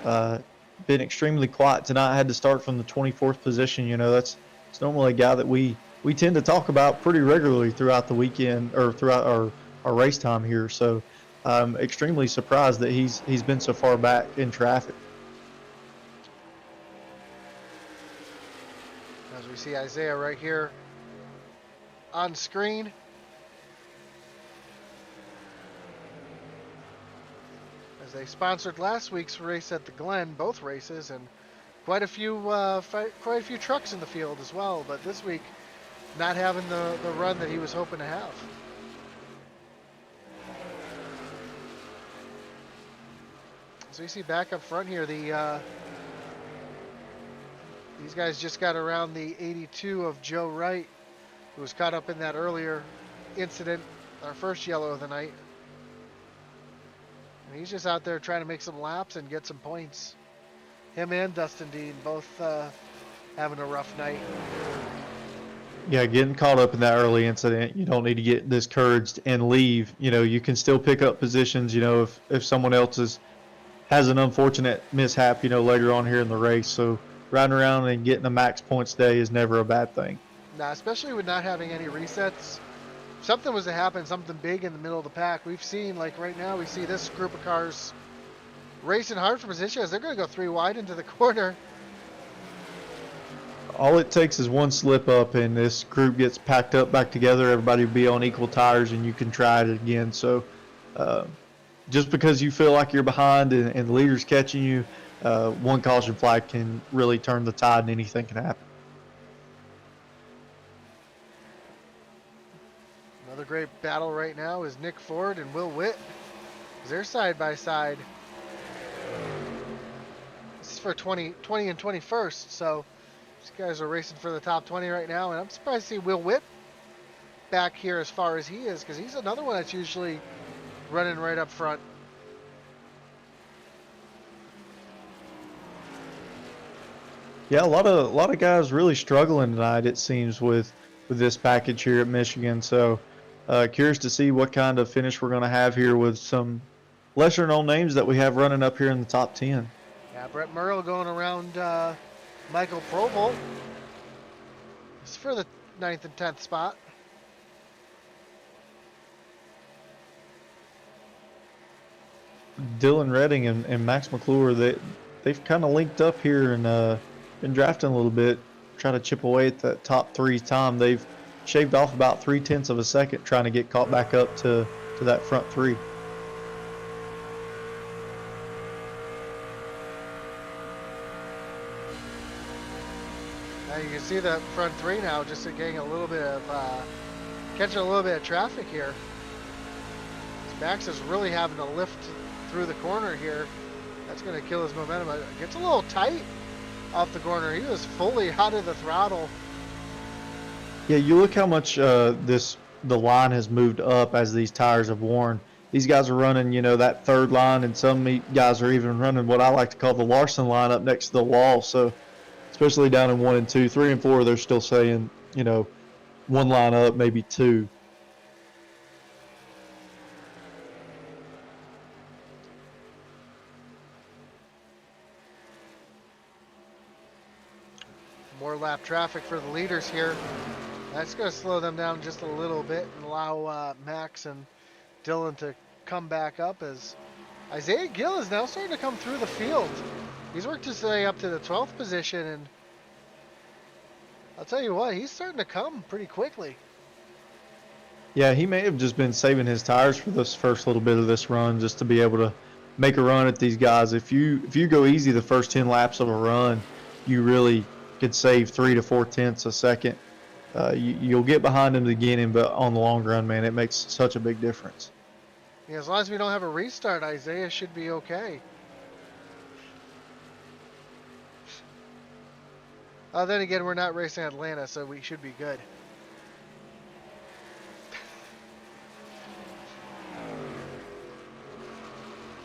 Been extremely quiet tonight. Had to start from the 24th position. You know, it's normally a guy that we tend to talk about pretty regularly throughout the weekend or throughout our race time here. So I'm extremely surprised that he's been so far back in traffic. As we see Isaiah right here on screen. As they sponsored last week's race at the Glen, both races, and quite a few trucks in the field as well. But this week, not having the run that he was hoping to have. So you see back up front here, these guys just got around the 82 of Joe Wright, who was caught up in that earlier incident, our first yellow of the night. And he's just out there trying to make some laps and get some points. Him and Dustin Dean both having a rough night. Yeah, getting caught up in that early incident, you don't need to get discouraged and leave. You know, you can still pick up positions, you know, if someone else has an unfortunate mishap, you know, later on here in the race. So riding around and getting a max points day is never a bad thing. Nah, especially with not having any resets. If something was to happen, something big in the middle of the pack. We've seen, like right now, we see this group of cars racing hard for position as they're going to go 3 wide into the corner. All it takes is one slip up, and this group gets packed up back together. Everybody will be on equal tires, and you can try it again. So, just because you feel like you're behind and the leader's catching you, one caution flag can really turn the tide, and anything can happen. Another great battle right now is Nick Ford and Will Witt. They're side by side. This is for 20 and 21st, so these guys are racing for the top 20 right now, and I'm surprised to see Will Witt back here as far as he is, because he's another one that's usually running right up front. Yeah, a lot of guys really struggling tonight, it seems, with this package here at Michigan. So, curious to see what kind of finish we're going to have here with some lesser known names that we have running up here in the top 10. Yeah, Brett Murrow going around Michael Provolt. This is for the 9th and 10th spot. Dylan Redding and Max Mcclure, they've kind of linked up here and been drafting a little bit, trying to chip away at that top 3 time. They've shaved off about 0.3 of a second trying to get caught back up to that front 3. Now you can see the front 3 now just getting a little bit of, catching a little bit of traffic here. Max is really having to lift through the corner here. That's going to kill his momentum. It gets a little tight off the corner. He was fully out of the throttle. Yeah, you look how much the line has moved up as these tires have worn. These guys are running, that 3rd line, and some guys are even running what I like to call the Larson line up next to the wall. So, especially down in 1 and 2, 3 and 4, they're still saying, 1 line up, maybe 2. More lap traffic for the leaders here. That's going to slow them down just a little bit and allow Max and Dylan to come back up, as Isaiah Gill is now starting to come through the field. He's worked his way up to the 12th position, and I'll tell you what, he's starting to come pretty quickly. Yeah, he may have just been saving his tires for this first little bit of this run just to be able to make a run at these guys. If you go easy the first 10 laps of a run, you really could save 3 to 4 tenths a second. You'll get behind him at the beginning, but on the long run, man, it makes such a big difference. Yeah, as long as we don't have a restart, Isaiah should be okay. Then again, we're not racing Atlanta, so we should be good.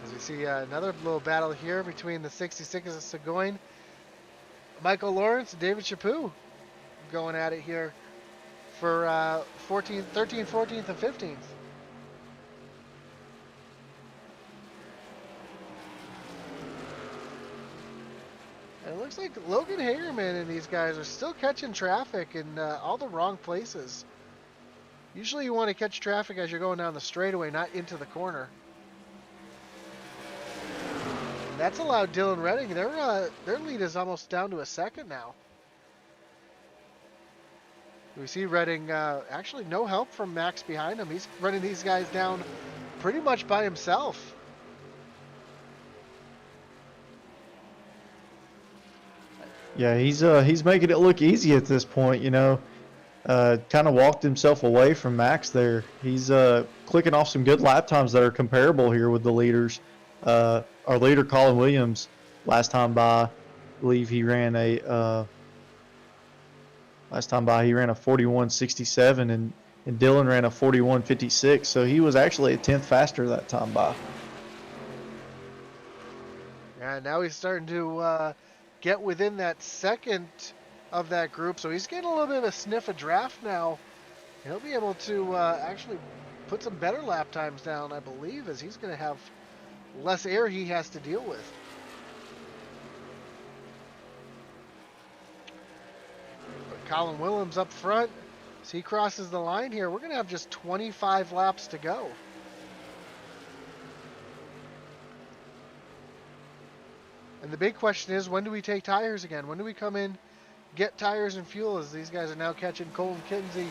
As we see another little battle here between the 66 of Seguin, Michael Lawrence and David Chaput going at it here for 13th, 14th, and 15th. And it looks like Logan Hagerman and these guys are still catching traffic in all the wrong places. Usually you want to catch traffic as you're going down the straightaway, not into the corner. And that's allowed Dylan Redding. Their lead is almost down to a second now. We see Redding, actually no help from Max behind him. He's running these guys down pretty much by himself. Yeah, he's making it look easy at this point, kind of walked himself away from Max there. He's clicking off some good lap times that are comparable here with the leaders. Our leader, Colin Williams, last time by, I believe he ran a 41.67, and Dylan ran a 41.56, so he was actually a 10th faster that time by. Yeah, now he's starting to get within that second of that group, so he's getting a little bit of a sniff of draft now. He'll be able to actually put some better lap times down, I believe, as he's going to have less air he has to deal with. But Colin Williams up front, as he crosses the line here, we're going to have just 25 laps to go. And the big question is, when do we take tires again? When do we come in, get tires and fuel, as these guys are now catching Colton Kinsey,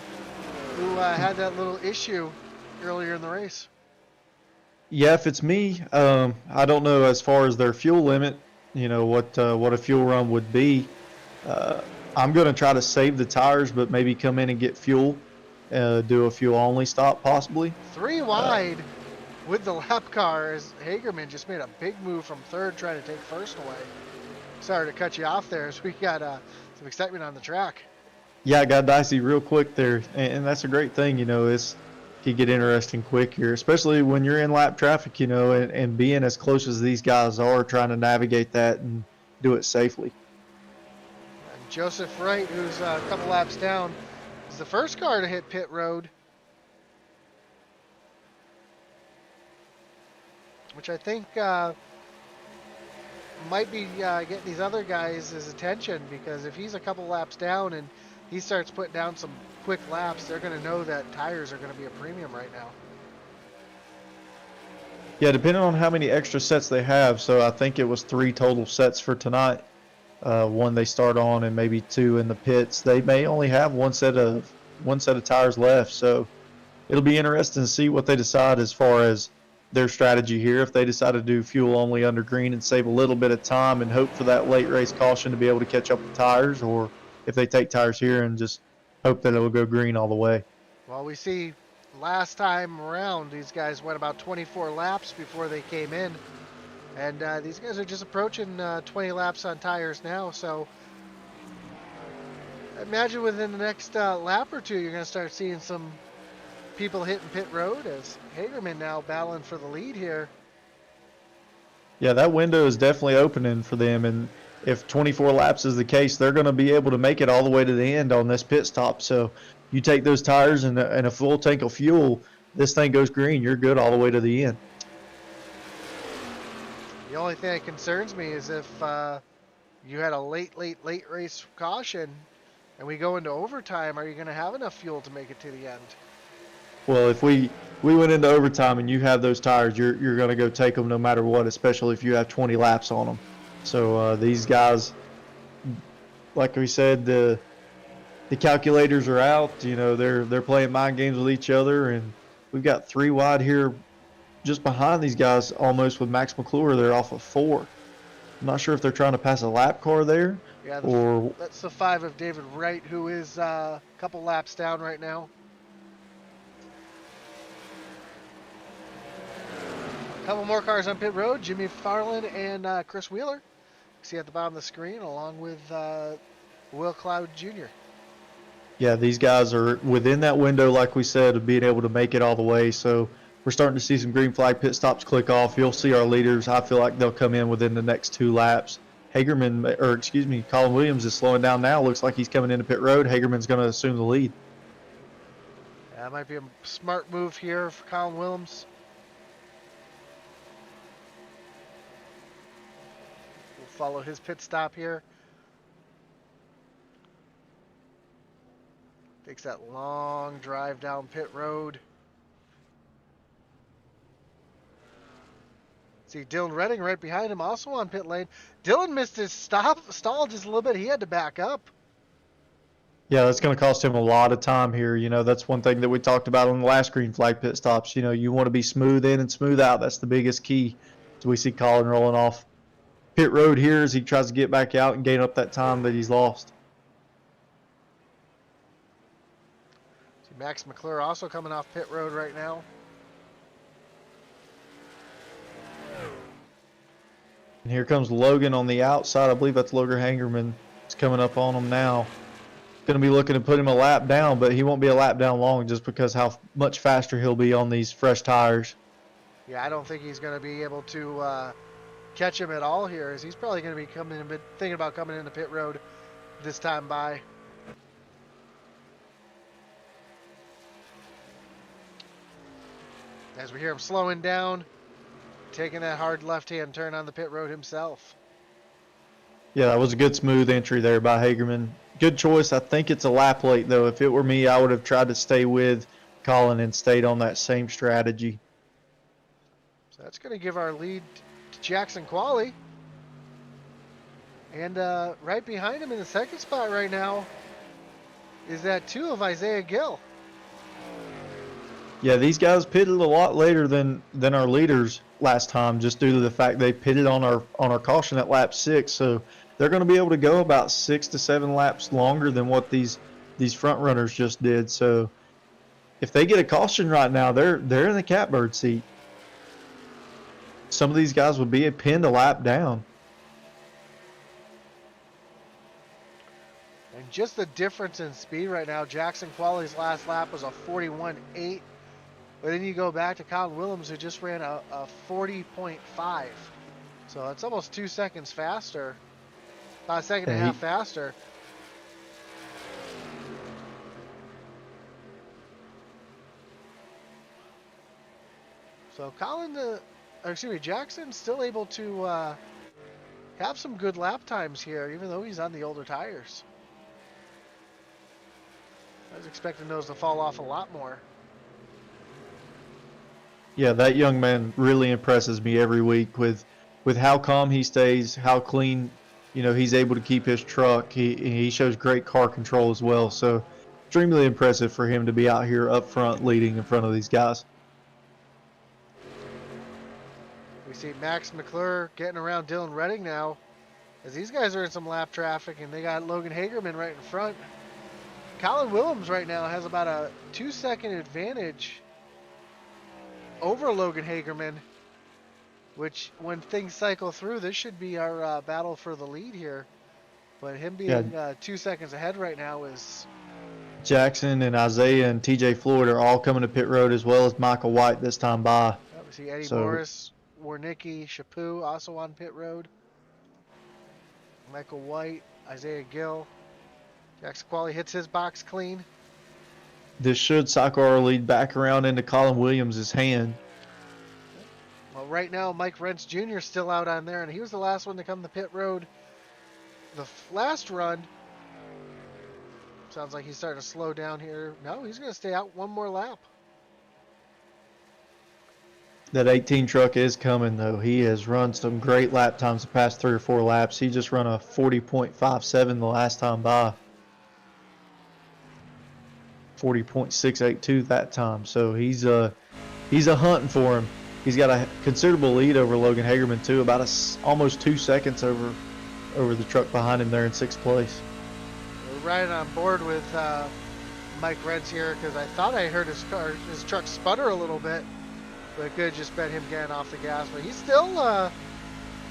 who had that little issue earlier in the race. Yeah, if it's me, I don't know as far as their fuel limit, what a fuel run would be. I'm going to try to save the tires, but maybe come in and get fuel, do a fuel only stop possibly. 3 Uh, wide with the lap car as Hagerman just made a big move from third, trying to take first away. Sorry to cut you off there, as we got some excitement on the track. yeah, it got dicey real quick there, and that's a great thing. It could get interesting quick here, especially when you're in lap traffic, and being as close as these guys are, trying to navigate that and do it safely. And Joseph Wright, who's a couple laps down, is the first car to hit pit road, which I think might be getting these other guys' attention, because if he's a couple laps down and he starts putting down some quick laps, they're going to know that tires are going to be a premium right now. Yeah, depending on how many extra sets they have. So I think it was 3 total sets for tonight. 1 they start on, and maybe 2 in the pits. They may only have one set of tires left. So it'll be interesting to see what they decide as far as their strategy here. If they decide to do fuel only under green and save a little bit of time and hope for that late race caution to be able to catch up with tires, or if they take tires here and just hope that it'll go green all the way. Well, we see last time around, these guys went about 24 laps before they came in. And these guys are just approaching 20 laps on tires now. So I imagine within the next lap or two, you're going to start seeing some people hitting pit road, as Hagerman now battling for the lead here. Yeah, that window is definitely opening for them. And if 24 laps is the case, they're going to be able to make it all the way to the end on this pit stop. So you take those tires and a full tank of fuel, this thing goes green, you're good all the way to the end. The only thing that concerns me is if you had a late race caution and we go into overtime, are you going to have enough fuel to make it to the end? Well, if we went into overtime and you have those tires, you're going to go take them no matter what, especially if you have 20 laps on them. So these guys, like we said, the calculators are out. They're playing mind games with each other, and we've got 3 wide here just behind these guys, almost with Max Mcclure. They're off of 4. I'm not sure if they're trying to pass a lap car there. Yeah, or that's the 5 of David Wright, who is a couple laps down right now. A couple more cars on pit road. Jimmy Farland and Chris Wheeler. See at the bottom of the screen, along with Will Cloud Jr. Yeah, these guys are within that window, like we said, of being able to make it all the way. So we're starting to see some green flag pit stops click off. You'll see our leaders. I feel like they'll come in within the next 2 laps. Colin Williams is slowing down now. Looks like he's coming into pit road. Hagerman's going to assume the lead. That might be a smart move here for Colin Williams. We'll follow his pit stop here. Takes that long drive down pit road. See Dylan Redding right behind him, also on pit lane. Dylan missed his stall just a little bit. He had to back up. Yeah, that's going to cost him a lot of time here. That's one thing that we talked about on the last green flag pit stops. You want to be smooth in and smooth out. That's the biggest key. So we see Colin rolling off pit road here as he tries to get back out and gain up that time that he's lost. See Max Mcclure also coming off pit road right now. And here comes Logan on the outside. I believe that's Logan Hangerman. He's coming up on him now. Going to be looking to put him a lap down, but he won't be a lap down long just because how much faster he'll be on these fresh tires. Yeah, I don't think he's going to be able to catch him at all here, as he's probably going to be thinking about coming into pit road this time by. As we hear him slowing down, taking that hard left-hand turn on the pit road himself. Yeah, that was a good smooth entry there by Hagerman. Good choice. I think it's a lap late, though. If it were me, I would have tried to stay with Colin and stayed on that same strategy. So that's going to give our lead to Jackson Qualley. And right behind him in the second spot right now is that 2 of Isaiah Gill. Yeah, these guys pitted a lot later than our leaders last time, just due to the fact they pitted on our caution at lap 6. So they're going to be able to go about 6 to 7 laps longer than what these front runners just did. So if they get a caution right now, they're in the catbird seat. Some of these guys would be pinned a lap down. And just the difference in speed right now. Jackson Qualley's last lap was a 41.8. But then you go back to Colin Willems, who just ran a 40.5. So it's almost 2 seconds faster. About a second and a half faster. So Jackson's still able to have some good lap times here, even though he's on the older tires. I was expecting those to fall off a lot more. Yeah, that young man really impresses me every week with how calm he stays, how clean, he's able to keep his truck. He shows great car control as well. So extremely impressive for him to be out here up front leading in front of these guys. We see Max Mcclure getting around Dylan Redding now, as these guys are in some lap traffic, and they got Logan Hagerman right in front. Colin Willems right now has about a 2-second advantage over Logan Hagerman, which when things cycle through, this should be our battle for the lead here. But him being 2 seconds ahead right now is... Jackson and Isaiah and TJ Floyd are all coming to pit road, as well as Michael White this time by. We see Eddie Morris, Warnicki, Chaput also on pit road. Michael White, Isaiah Gill. Jackson Qualley hits his box clean. This should cycle our lead back around into Colin Williams' hand. Well, right now, Mike Rentz Jr. is still out on there, and he was the last one to come to pit road the last run. Sounds like he's starting to slow down here. No, he's going to stay out one more lap. That 18 truck is coming, though. He has run some great lap times the past 3 or 4 laps. He just run a 40.57 the last time by. 40.682 that time. So he's a hunting for him. He's got a considerable lead over Logan Hagerman too, about almost 2 seconds over the truck behind him there in 6th place. We're riding on board with Mike Rentz here, because I thought I heard his truck sputter a little bit, but it could have just been him getting off the gas. But he's still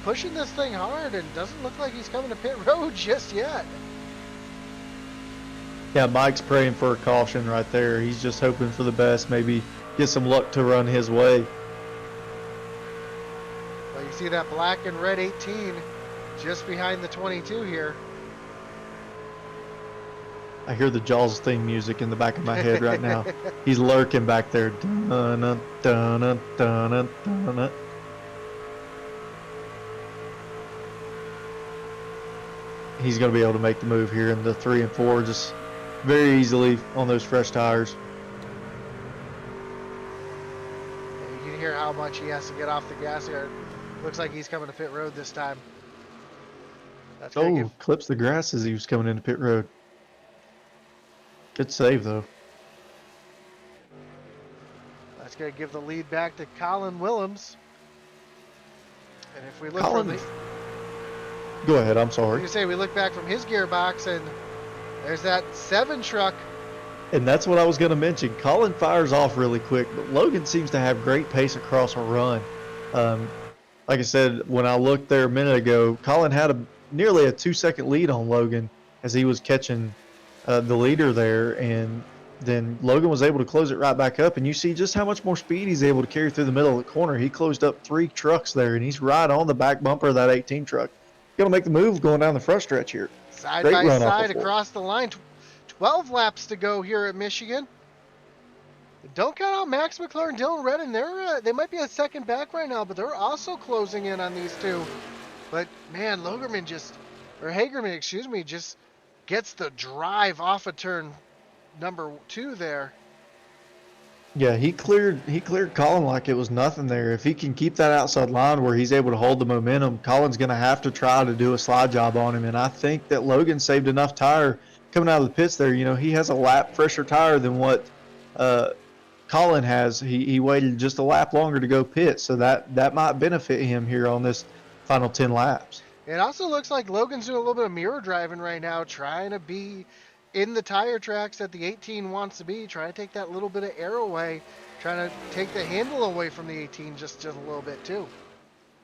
pushing this thing hard, and doesn't look like he's coming to pit road just yet. Yeah, Mike's praying for a caution right there. He's just hoping for the best, maybe get some luck to run his way. Well, you see that black and red 18 just behind the 22 here. I hear the Jaws theme music in the back of my head right now. He's lurking back there. Dun-dun, dun-dun, dun-dun, dun-dun. He's going to be able to make the move here in the 3 and 4 just very easily on those fresh tires. You can hear how much he has to get off the gas here. Looks like he's coming to pit road this time. That's clips the grass as he was coming into pit road. Good save, though. That's going to give the lead back to Colin Willems. And if we look Go ahead, I'm sorry. We look back from his gearbox, and there's that 7 truck. And that's what I was going to mention. Colin fires off really quick, but Logan seems to have great pace across a run. Like I said, when I looked there a minute ago, Colin had nearly a 2-second lead on Logan as he was catching the leader there, and then Logan was able to close it right back up, and you see just how much more speed he's able to carry through the middle of the corner. He closed up 3 trucks there, and he's right on the back bumper of that 18 truck. Going to make the move going down the front stretch here. Side by side across the line. 12 laps to go here at Michigan. Don't count out Max Mcclure and Dylan Redden. They might be a second back right now, but they're also closing in on these two. But man, Hagerman just gets the drive off of turn number 2 there. Yeah, he cleared Colin like it was nothing there. If he can keep that outside line where he's able to hold the momentum, Colin's going to have to try to do a slide job on him. And I think that Logan saved enough tire coming out of the pits there. You know, he has a lap fresher tire than what uh, Colin has. He waited just a lap longer to go pit, so that might benefit him here on this final 10 laps. It also looks like Logan's doing a little bit of mirror driving right now, trying to be in the tire tracks that the 18 wants to be, trying to take that little bit of air away, trying to take the handle away from the 18 just a little bit too.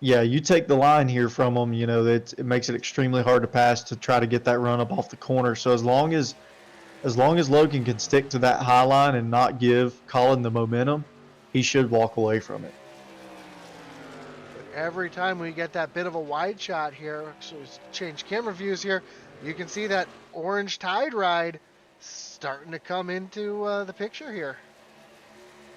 Yeah, you take the line here from him, you know, it makes it extremely hard to pass to try to get that run up off the corner. So as long as Logan can stick to that high line and not give Colin the momentum, he should walk away from it. But every time we get that bit of a wide shot here, so let's change camera views here, you can see that orange tide ride starting to come into the picture here.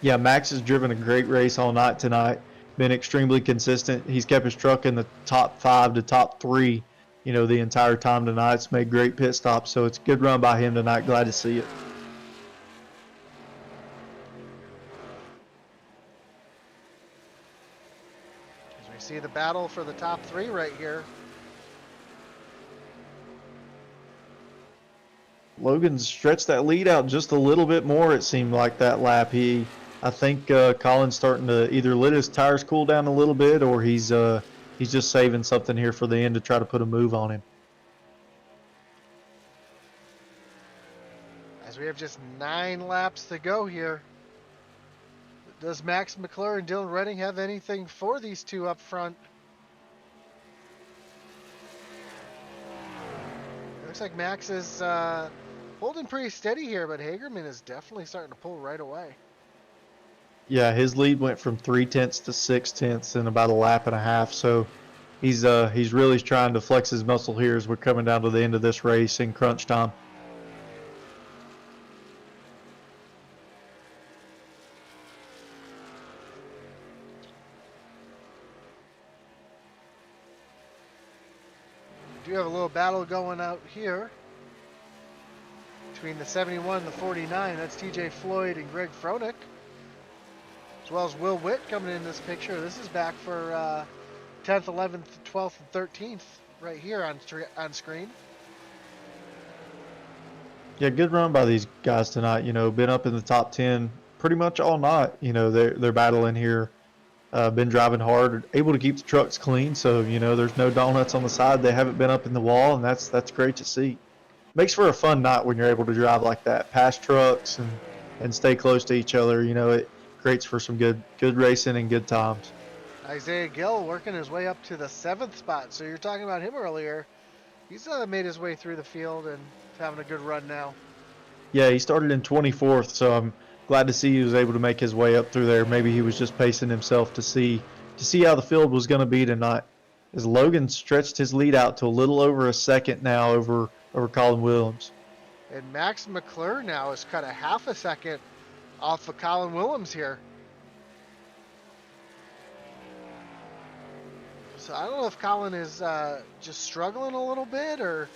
Yeah, Max has driven a great race all night tonight, been extremely consistent. He's kept his truck in the top 5 to top 3, you know, the entire time tonight. It's made great pit stops, so it's a good run by him tonight. Glad to see it. As we see the battle for the top 3 right here. Logan stretched that lead out just a little bit more, it seemed like, that lap. I think Colin's starting to either let his tires cool down a little bit, or he's just saving something here for the end to try to put a move on him. As we have just 9 laps to go here. Does Max Mcclure and Dylan Redding have anything for these two up front? It looks like Max is holding pretty steady here, but Hagerman is definitely starting to pull right away. Yeah, his lead went from 0.3 to 0.6 in about a lap and a half. So he's really trying to flex his muscle here as we're coming down to the end of this race in crunch time. We do have a little battle going out here between the 71 and the 49. That's TJ Floyd and Greg Froelich, as well as Will Witt coming in this picture. This is back for 10th, 11th, 12th, and 13th right here on screen. Yeah, good run by these guys tonight. You know, been up in the top 10 pretty much all night. You know, they're battling here. Been driving hard, able to keep the trucks clean. So, you know, there's no donuts on the side. They haven't been up in the wall, and that's great to see. Makes for a fun night when you're able to drive like that, past trucks and stay close to each other. You know, it creates for some good racing and good times. Isaiah Gill working his way up to the 7th spot. So you're talking about him earlier. He's made his way through the field and having a good run now. Yeah, he started in 24th, so I'm glad to see he was able to make his way up through there. Maybe he was just pacing himself to see how the field was going to be tonight. As Logan stretched his lead out to a little over a second now over Colin Williams. And Max Mcclure now has cut a half a second off of Colin Williams here. So I don't know if Colin is just struggling a little bit, or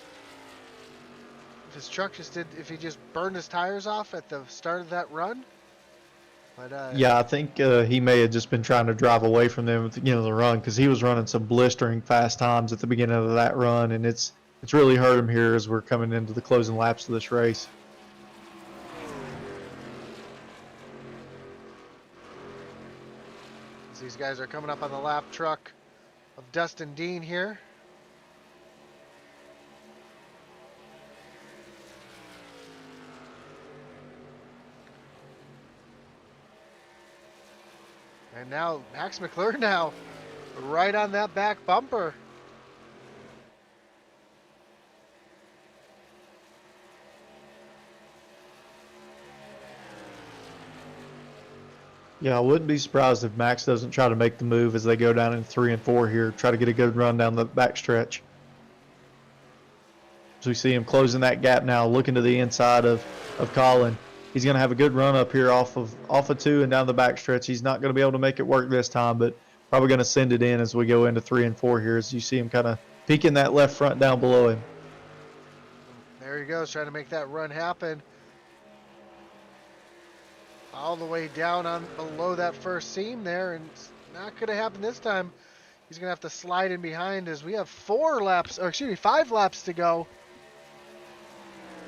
if his truck if he just burned his tires off at the start of that run. But yeah, I think he may have just been trying to drive away from them at the beginning of the run, because he was running some blistering fast times at the beginning of that run, and it's really hurt him here as we're coming into the closing laps of this race. as these guys are coming up on the lap truck of Dustin Dean here. And now Max Mcclure now right on that back bumper. Yeah, I wouldn't be surprised if Max doesn't try to make the move as they go down in 3 and 4 here, try to get a good run down the back stretch. So we see him closing that gap now, looking to the inside of Colin. He's going to have a good run up here off of 2 and down the back stretch. He's not going to be able to make it work this time, but probably going to send it in as we go into 3 and 4 here, as you see him kind of peeking that left front down below him. There he goes, trying to make that run happen. all the way down on below that first seam there, and it's not going to happen this time. He's going to have to slide in behind as we have 5 laps to go.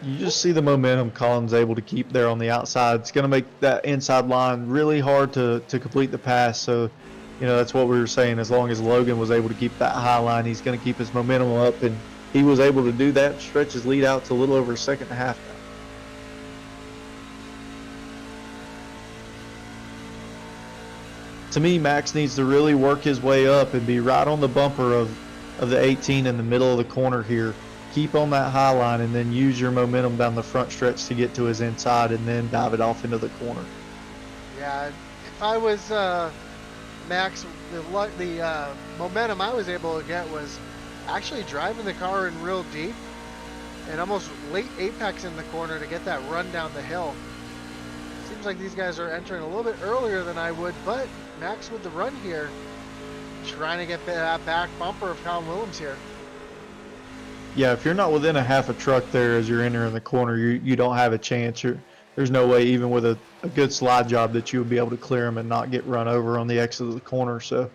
You just see the momentum Colin's able to keep there on the outside. It's going to make that inside line really hard to complete the pass. So, that's what we were saying. As long as Logan was able to keep that high line, he's going to keep his momentum up, and he was able to do that, stretch his lead out to a little over a second and a half now. To me, Max needs to really work his way up and be right on the bumper of the 18 in the middle of the corner here. Keep on that high line and then use your momentum down the front stretch to get to his inside and then dive it off into the corner. Yeah, if I was Max, the momentum I was able to get was actually driving the car in real deep and almost late apex in the corner to get that run down the hill. Seems like these guys are entering a little bit earlier than I would, but Max with the run here, trying to get that back bumper of Colin Williams here. Yeah, if you're not within a half a truck there as you're entering the corner, you don't have a chance. There's no way, even with a good slide job, that you would be able to clear him and not get run over on the exit of the corner. So,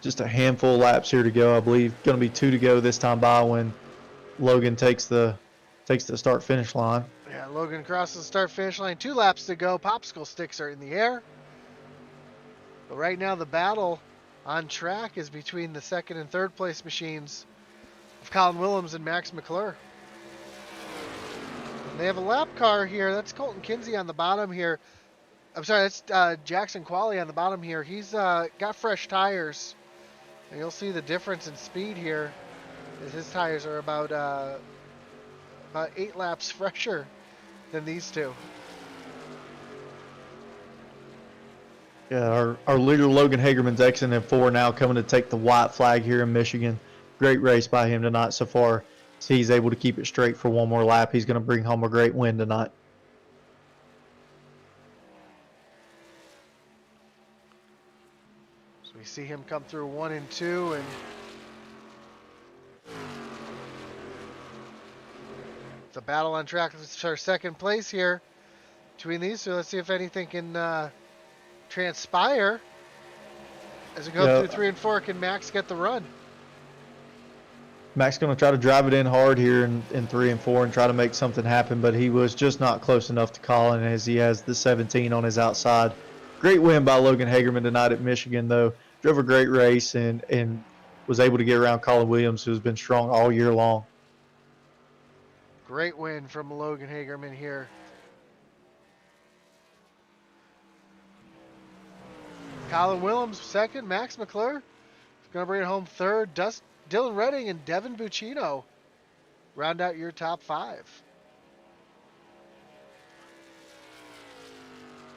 just a handful of laps here to go, I believe. Going to be 2 to go this time by when Logan takes the start finish line. Yeah, Logan crosses the start finish line. 2 laps to go. Popsicle sticks are in the air. But right now the battle on track is between the 2nd and 3rd place machines of Colin Williams and Max Mcclure. And they have a lap car here. That's Colton Kinsey on the bottom here. I'm sorry, that's Jackson Qualley on the bottom here. He's got fresh tires. And you'll see the difference in speed here as his tires are about 8 laps fresher than these two. Yeah, our leader Logan Hagerman's exiting in 4 now, coming to take the white flag here in Michigan. Great race by him tonight so far. So he's able to keep it straight for one more lap. He's going to bring home a great win tonight. So we see him come through 1 and 2, and it's a battle on track for 2nd place here between these two. Let's see if anything can transpire as we go through 3 and 4. Can Max get the run? Max going to try to drive it in hard here in 3 and 4 and try to make something happen, but he was just not close enough to Colin as he has the 17 on his outside. Great win by Logan Hagerman tonight at Michigan, though. Drove a great race and was able to get around Colin Williams, who's been strong all year long. Great win from Logan Hagerman here. Colin Williams 2nd, Max Mcclure is going to bring it home 3rd. Dylan Redding and Devin Buccino round out your top 5.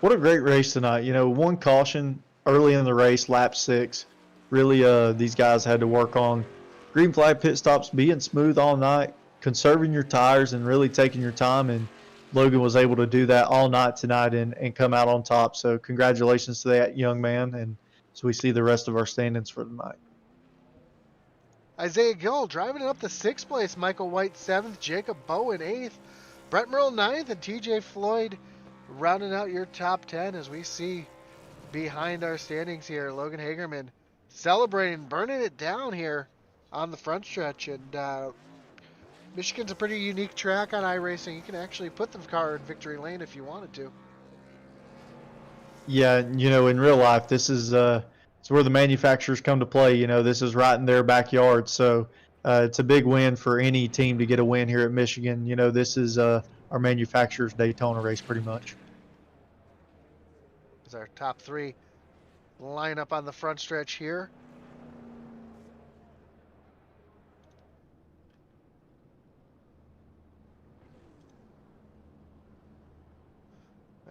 What a great race tonight. One caution early in the race, lap 6. Really, these guys had to work on green flag pit stops, being smooth all night, conserving your tires, and really taking your time. And Logan was able to do that all night tonight and come out on top. So congratulations to that young man. And so we see the rest of our standings for tonight. Isaiah Gill driving it up to 6th place. Michael White 7th. Jacob Bowen 8th. Brett Merle 9th. And TJ Floyd rounding out your top 10 as we see behind our standings here. Logan Hagerman celebrating, burning it down here on the front stretch. And Michigan's a pretty unique track on iRacing. You can actually put the car in victory lane if you wanted to. Yeah, in real life, this is it's where the manufacturers come to play. This is right in their backyard. So it's a big win for any team to get a win here at Michigan. This is our manufacturer's Daytona race pretty much. As our top 3 line up on the front stretch here.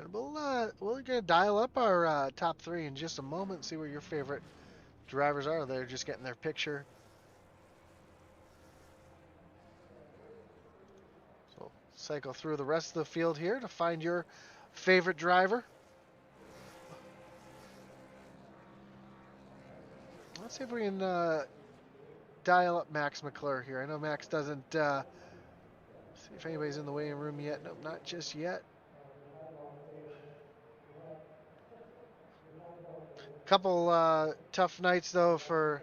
And we're going to dial up our top 3 in just a moment, see where your favorite drivers are. They're just getting their picture. So cycle through the rest of the field here to find your favorite driver. Let's see if we can dial up Max Mcclure here. I know Max doesn't if anybody's in the waiting room yet. Nope, not just yet. Couple tough nights though for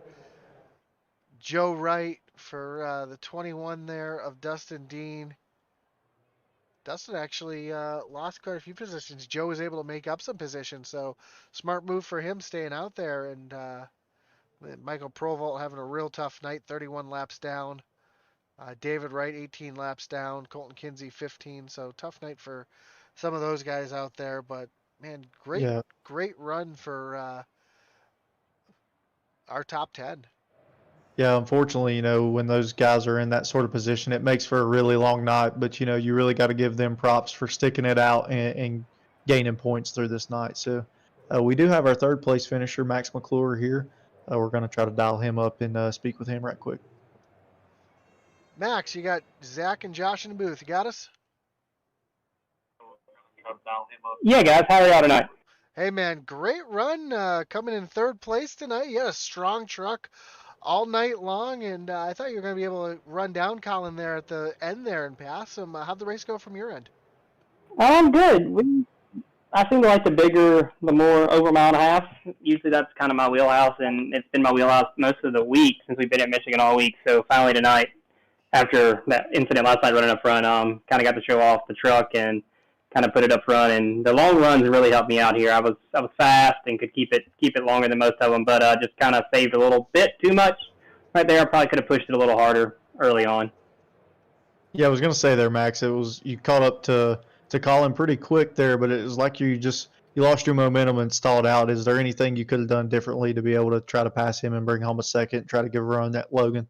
Joe Wright for the 21 there of Dustin Dean. Dustin actually lost quite a few positions. Joe was able to make up some positions, so smart move for him staying out there. And Michael Provolt having a real tough night, 31 laps down. David Wright, 18 laps down. Colton Kinsey, 15. So tough night for some of those guys out there. But man, Yeah. great run for our top 10. Yeah, unfortunately, when those guys are in that sort of position, it makes for a really long night. But, you really got to give them props for sticking it out and gaining points through this night. So we do have our third place finisher, Max Mcclure, here. We're going to try to dial him up and speak with him right quick. Max, you got Zach and Josh in the booth. You got us? Yeah, guys, how are y'all tonight? Hey, man, great run coming in third place tonight. You had a strong truck all night long, and I thought you were going to be able to run down Colin there at the end there and pass him. How'd the race go from your end? Good. I seem to like the more over mile and a half. Usually that's kind of my wheelhouse, and it's been my wheelhouse most of the week since we've been at Michigan all week. So finally tonight, after that incident last night running up front, kind of got to show off the truck and kind of put it up front. And the long runs really helped me out here. I was fast and could keep it longer than most of them, but just kind of saved a little bit too much right there. I probably could have pushed it a little harder early on. Yeah, I was going to say there, Max, you caught up to Colin pretty quick there, but it was like you lost your momentum and stalled out. Is there anything you could have done differently to be able to try to pass him and bring home a second, try to give a run at Logan?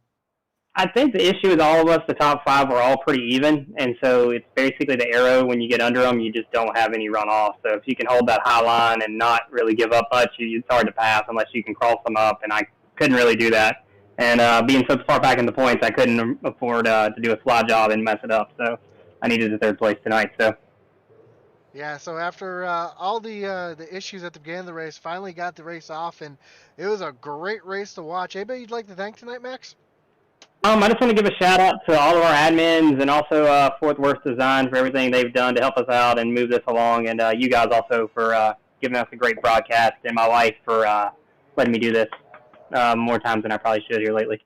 I think the issue is all of us, the top five, were all pretty even, and so it's basically the arrow. When you get under them, you just don't have any runoff. So if you can hold that high line and not really give up much, it's hard to pass unless you can cross them up, and I couldn't really do that. And being so far back in the points, I couldn't afford to do a fly job and mess it up. So I needed the third place tonight. So. Yeah, so after all the issues at the beginning of the race, finally got the race off, and it was a great race to watch. Anybody you'd like to thank tonight, Max? I just want to give a shout out to all of our admins and also Fourth Worst Design for everything they've done to help us out and move this along, and you guys also for giving us a great broadcast, and my wife for letting me do this more times than I probably should here lately.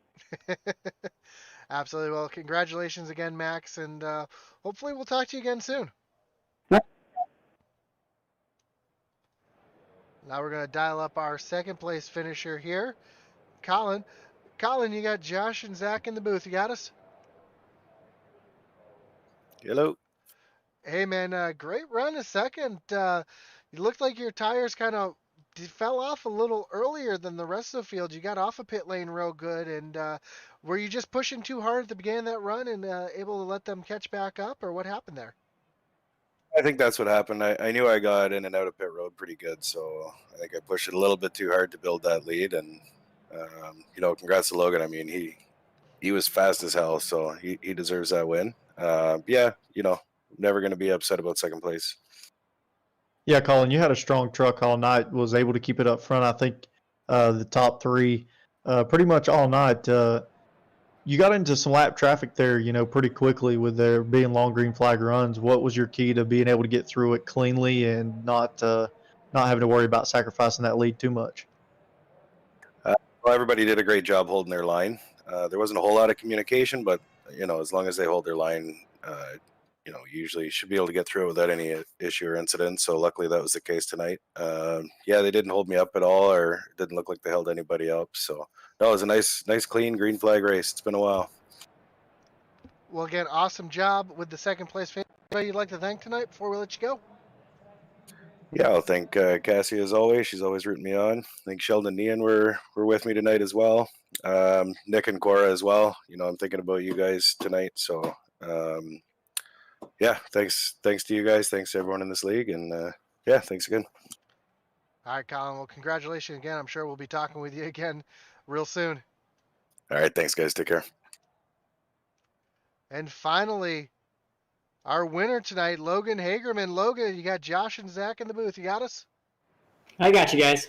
Absolutely. Well, congratulations again, Max, and hopefully we'll talk to you again soon. Now we're going to dial up our second place finisher here, Colin. Colin, you got Josh and Zach in the booth. You got us? Hello. Hey, man, great run a second. You looked like your tires kind of fell off a little earlier than the rest of the field. You got off a pit lane real good, and were you just pushing too hard at the beginning of that run and able to let them catch back up, or what happened there? I think that's what happened. I knew I got in and out of pit road pretty good, so I think I pushed it a little bit too hard to build that lead. And congrats to Logan. I mean, he was fast as hell, so he deserves that win. Never going to be upset about second place. Yeah, Colin, you had a strong truck all night, was able to keep it up front. I think the top three pretty much all night. You got into some lap traffic there, pretty quickly with there being long green flag runs. What was your key to being able to get through it cleanly and not having to worry about sacrificing that lead too much? Well, everybody did a great job holding their line. There wasn't a whole lot of communication, but as long as they hold their line, usually should be able to get through it without any issue or incident. So luckily that was the case tonight. They didn't hold me up at all, or it didn't look like they held anybody up. So no, it was a nice, clean green flag race. It's been a while. Well, again, awesome job with the second place finish. Anybody you'd like to thank tonight before we let you go? Yeah, I'll thank Cassie as always. She's always rooting me on. I think Sheldon and Ian were with me tonight as well. Nick and Cora as well. I'm thinking about you guys tonight. So thanks to you guys. Thanks to everyone in this league. And thanks again. All right, Colin. Well, congratulations again. I'm sure we'll be talking with you again real soon. All right. Thanks, guys. Take care. And finally, our winner tonight, Logan Hagerman. Logan, you got Josh and Zach in the booth. You got us? I got you guys.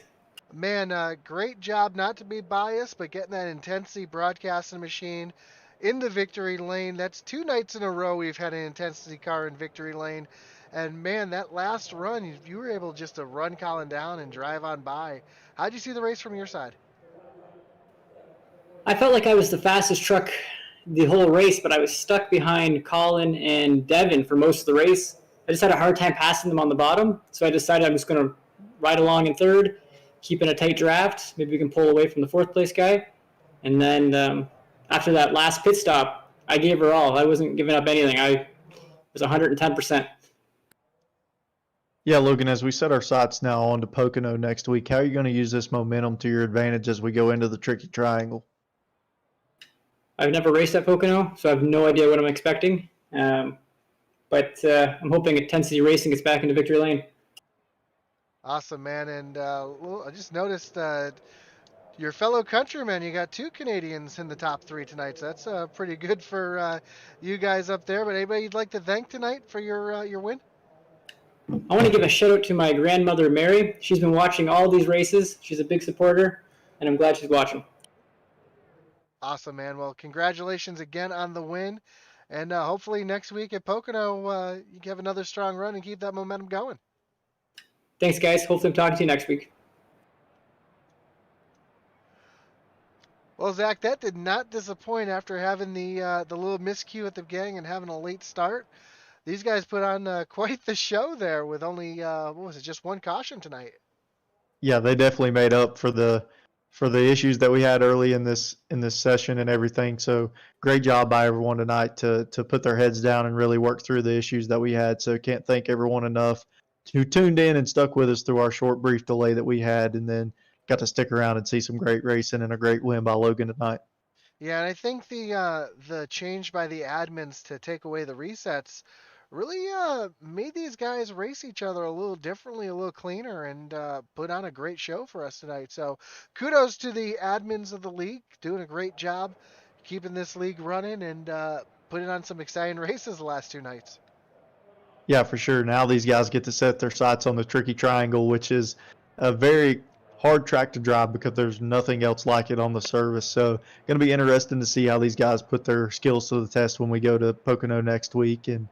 Man, great job not to be biased, but getting that intensity broadcasting machine. in the victory lane. That's 2 nights in a row we've had an intensity car in victory lane. And man, that last run, you were able just to run Colin down and drive on by. How'd you see the race from your side? I felt like I was the fastest truck the whole race, but I was stuck behind Colin and Devin for most of the race. I just had a hard time passing them on the bottom, so I decided I was going to ride along in third, keeping a tight draft. Maybe we can pull away from the fourth place guy. And then after that last pit stop, I gave her all. I wasn't giving up anything. I was 110%. Yeah, Logan, as we set our sights now on to Pocono next week, how are you going to use this momentum to your advantage as we go into the tricky triangle? I've never raced at Pocono, so I have no idea what I'm expecting. But I'm hoping Intensity Racing gets back into victory lane. Awesome, man. And I just noticed your fellow countrymen, you got 2 Canadians in the top 3 tonight. So that's pretty good for you guys up there. But anybody you'd like to thank tonight for your win? I want to give a shout out to my grandmother, Mary. She's been watching all these races. She's a big supporter, and I'm glad she's watching. Awesome, man. Well, congratulations again on the win. And hopefully next week at Pocono, you can have another strong run and keep that momentum going. Thanks, guys. Hopefully I'm talking to you next week. Well, Zach, that did not disappoint after having the little miscue at the beginning and having a late start. These guys put on quite the show there with only just 1 caution tonight. Yeah, they definitely made up for the issues that we had early in this session and everything. So great job by everyone tonight to put their heads down and really work through the issues that we had. So can't thank everyone enough who tuned in and stuck with us through our short brief delay that we had, and then got to stick around and see some great racing and a great win by Logan tonight. Yeah, and I think the change by the admins to take away the resets really made these guys race each other a little differently, a little cleaner, and put on a great show for us tonight. So kudos to the admins of the league, doing a great job keeping this league running and putting on some exciting races the last 2 nights. Yeah, for sure. Now these guys get to set their sights on the tricky triangle, which is a very hard track to drive because there's nothing else like it on the service. So going to be interesting to see how these guys put their skills to the test when we go to Pocono next week, and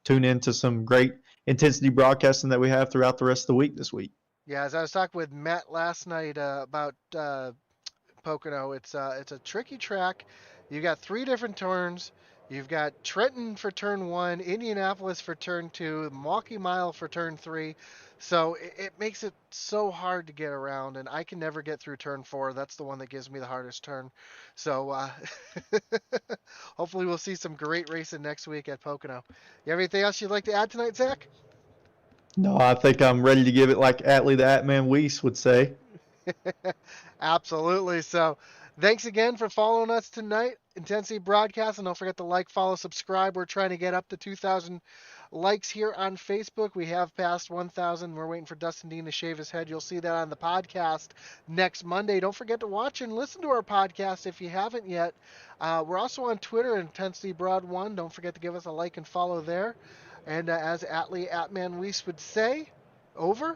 tune into some great intensity broadcasting that we have throughout the rest of the week this week. Yeah, as I was talking with Matt last night about Pocono, it's a tricky track. You got 3 different turns. You've got Trenton for turn 1, Indianapolis for turn 2, Milwaukee Mile for turn 3. So it makes it so hard to get around, and I can never get through turn 4. That's the one that gives me the hardest turn. So hopefully we'll see some great racing next week at Pocono. You have anything else you'd like to add tonight, Zach? No, I think I'm ready to give it like Atlee the Atman Weiss would say. Absolutely. So thanks again for following us tonight. Intensity Broadcast, and don't forget to like, follow, subscribe. We're trying to get up to 2,000 likes here on Facebook. We have passed 1,000. We're waiting for Dustin Dean to shave his head. You'll see that on the podcast next Monday. Don't forget to watch and listen to our podcast if you haven't yet. We're also on Twitter, Intensity Broad 1. Don't forget to give us a like and follow there. And as Atlee Atman Weiss would say, over